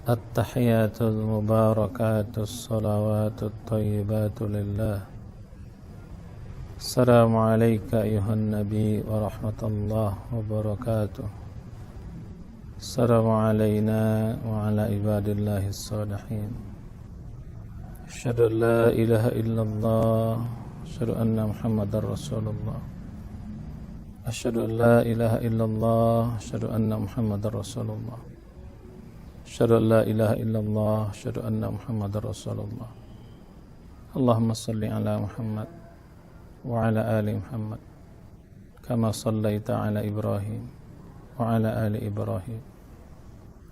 التحيات المباركات الصلوات الطيبات لله. السلام عليك أيها النبي ورحمة الله وبركاته. السلام علينا وعلى عباد الله الصالحين. أشهد أن لا إله إلا الله أشهد أن محمد رسول الله. أشهد أن لا إله إلا الله أشهد أن محمد رسول الله. أشهد أن لا إله إلا الله أشهد أن محمد رسول الله. اللهم صل على محمد وعلى آل محمد كما صليت على إبراهيم وعلى آل إبراهيم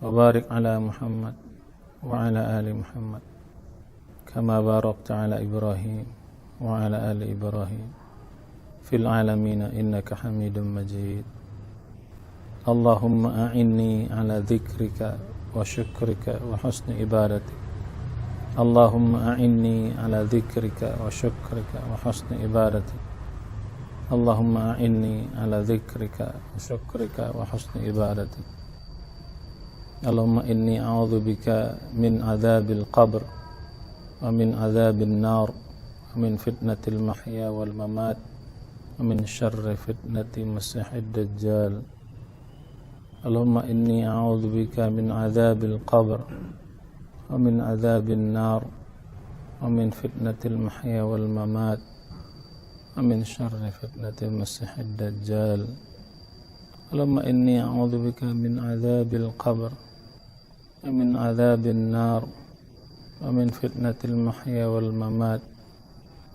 وبارك على محمد وعلى آل محمد كما باركت على إبراهيم وعلى آل إبراهيم في العالمين إنك حميد مجيد. اللهم أعني على ذكرك وشكرك وحسن عبادتك. اللهم أعني على ذكرك وشكرك وحسن عبادتك. اللهم أعني على ذكرك وشكرك وحسن عبادتك. اللهم إني أعوذ بك من عذاب القبر ومن عذاب النار ومن فتنة المحيا والممات ومن شر فتنة المسيح الدجال. اللهم إني أعوذ بك من عذاب القبر ومن عذاب النار ومن فتنة المحيا والممات ومن شر فتنة المسيح الدجال. اللهم إني أعوذ بك من عذاب القبر ومن عذاب النار ومن فتنة المحيا والممات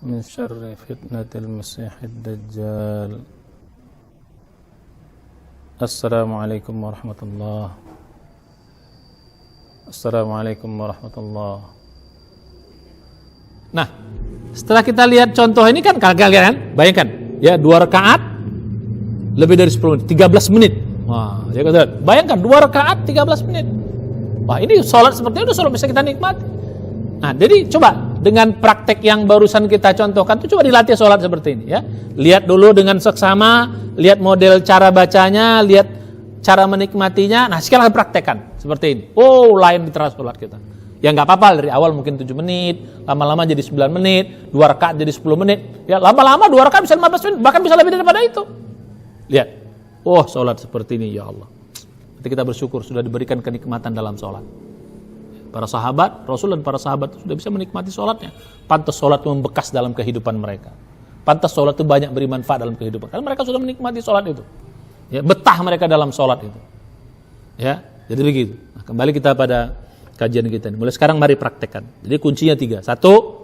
ومن شر فتنة المسيح الدجال. Assalamualaikum warahmatullahi. Assalamualaikum warahmatullahi. Nah, setelah kita lihat contoh ini kan kalian bayangkan ya 2 rakaat lebih dari 10 menit, 13 menit. Wah, bayangkan 2 rakaat 13 menit. Wah, ini sholat seperti itu sholat bisa kita nikmati. Nah, jadi coba dengan praktek yang barusan kita contohkan tuh coba dilatih sholat seperti ini ya. Lihat dulu dengan seksama, lihat model cara bacanya, lihat cara menikmatinya. Nah, sekarang praktekkan seperti ini. Oh, lain di terasa sholat kita. Ya nggak apa-apa dari awal mungkin 7 menit, lama-lama jadi 9 menit, 2 rakaat jadi 10 menit. Ya lama-lama 2 rakaat bisa 15 menit, bahkan bisa lebih daripada itu. Lihat. Oh, sholat seperti ini ya Allah. Nanti kita bersyukur sudah diberikan kenikmatan dalam sholat. Para sahabat, Rasul dan para sahabat sudah bisa menikmati sholatnya. Pantas sholat itu membekas dalam kehidupan mereka. Pantas sholat itu banyak beri manfaat dalam kehidupan. Karena mereka sudah menikmati sholat itu. Ya, betah mereka dalam sholat itu. Ya, jadi begitu. Nah, kembali kita pada kajian kita ini. Mulai sekarang mari praktekkan. Jadi kuncinya 3. 1,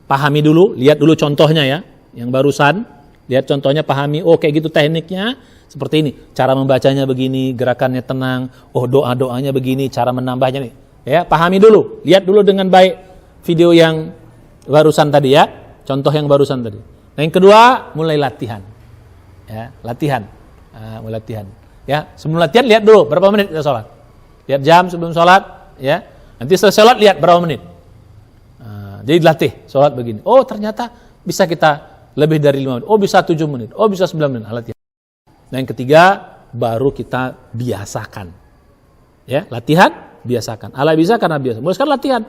pahami dulu, lihat dulu contohnya ya. Yang barusan, lihat contohnya, pahami, oh kayak gitu tekniknya, seperti ini. Cara membacanya begini, gerakannya tenang, oh doa-doanya begini, cara menambahnya nih. Ya, pahami dulu, lihat dulu dengan baik video yang barusan tadi ya, contoh yang barusan tadi. Nah, yang kedua, mulai latihan. Ya, latihan. Mulai latihan. Ya, sebelum latihan lihat dulu berapa menit kita sholat. Lihat jam sebelum sholat, ya. Nanti setelah sholat lihat berapa menit. Jadi latih sholat begini. Oh ternyata bisa kita lebih dari 5 menit. Oh bisa 7 menit. Oh bisa 9 menit. Latihan. Nah yang ketiga baru kita biasakan. Ya, latihan, biasakan. Allah bisa karena biasa. Mulai sekarang latihan.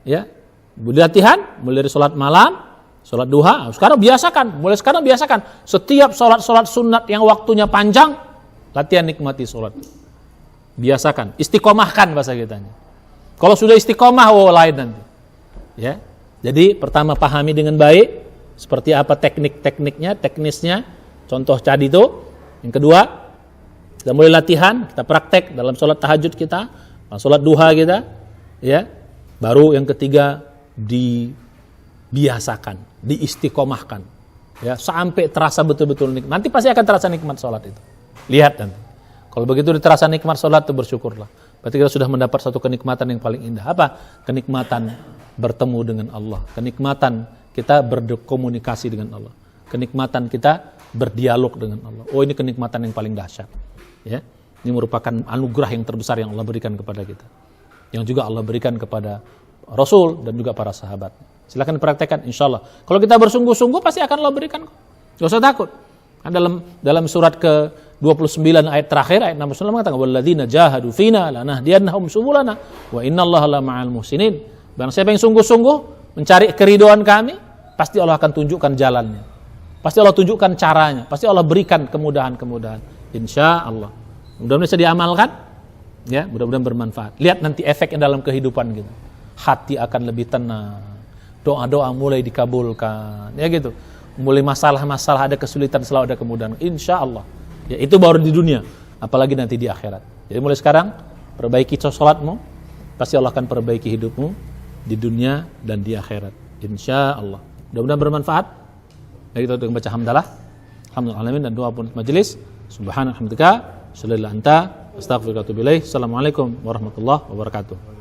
Ya, mulai latihan, mulai dari sholat malam, sholat duha. Sekarang biasakan. Mulai sekarang biasakan. Setiap sholat sunat yang waktunya panjang, latihan nikmati sholat. Biasakan, istiqomahkan bahasa kitanya. Kalau sudah istiqomah, lain nanti. Ya, jadi pertama pahami dengan baik seperti apa tekniknya, teknisnya. Contoh tadi itu. Yang kedua, kita mulai latihan, kita praktek dalam sholat tahajud kita, sholat duha kita. Ya, baru yang ketiga dibiasakan, diistiqomahkan. Ya, sampai terasa betul-betul nikmat. Nanti pasti akan terasa nikmat sholat itu. Lihat nanti. Kalau begitu terasa nikmat sholat itu bersyukurlah. Berarti kita sudah mendapat satu kenikmatan yang paling indah. Apa? Kenikmatan bertemu dengan Allah. Kenikmatan kita berkomunikasi dengan Allah. Kenikmatan kita berdialog dengan Allah. Oh ini kenikmatan yang paling dahsyat. Ya, ini merupakan anugerah yang terbesar yang Allah berikan kepada kita. Yang juga Allah berikan kepada Rasul dan juga para sahabat. Silakan praktekkan insyaallah. Kalau kita bersungguh-sungguh pasti akan Allah berikan. Gak usah takut. Dalam surat ke-29 ayat terakhir, ayat 69 mengatakan walladzina jahadu fina lanahdiyannahum subulana wa innallaha lama'al muhsinin. Barang siapa yang sungguh-sungguh mencari keridhaan kami, pasti Allah akan tunjukkan jalannya. Pasti Allah tunjukkan caranya, pasti Allah berikan kemudahan-kemudahan. Insyaallah. Mudah-mudahan bisa diamalkan. Ya, mudah-mudahan bermanfaat. Lihat nanti efeknya dalam kehidupan kita. Hati akan lebih tenang. Doa-doa mulai dikabulkan. Ya gitu. Mulai masalah-masalah ada kesulitan selalu ada kemudahan. Insya Allah. Ya, itu baru di dunia. Apalagi nanti di akhirat. Jadi mulai sekarang perbaiki sholatmu. Pasti Allah akan perbaiki hidupmu di dunia dan di akhirat. Insya Allah. Mudah-mudahan bermanfaat. Jadi kita baca hamdalah. Alhamdulillah dan doa pun majelis. Subhanallah hamdika. Sallallahu anta. Astaghfirullahaladzim. Assalamualaikum warahmatullahi wabarakatuh.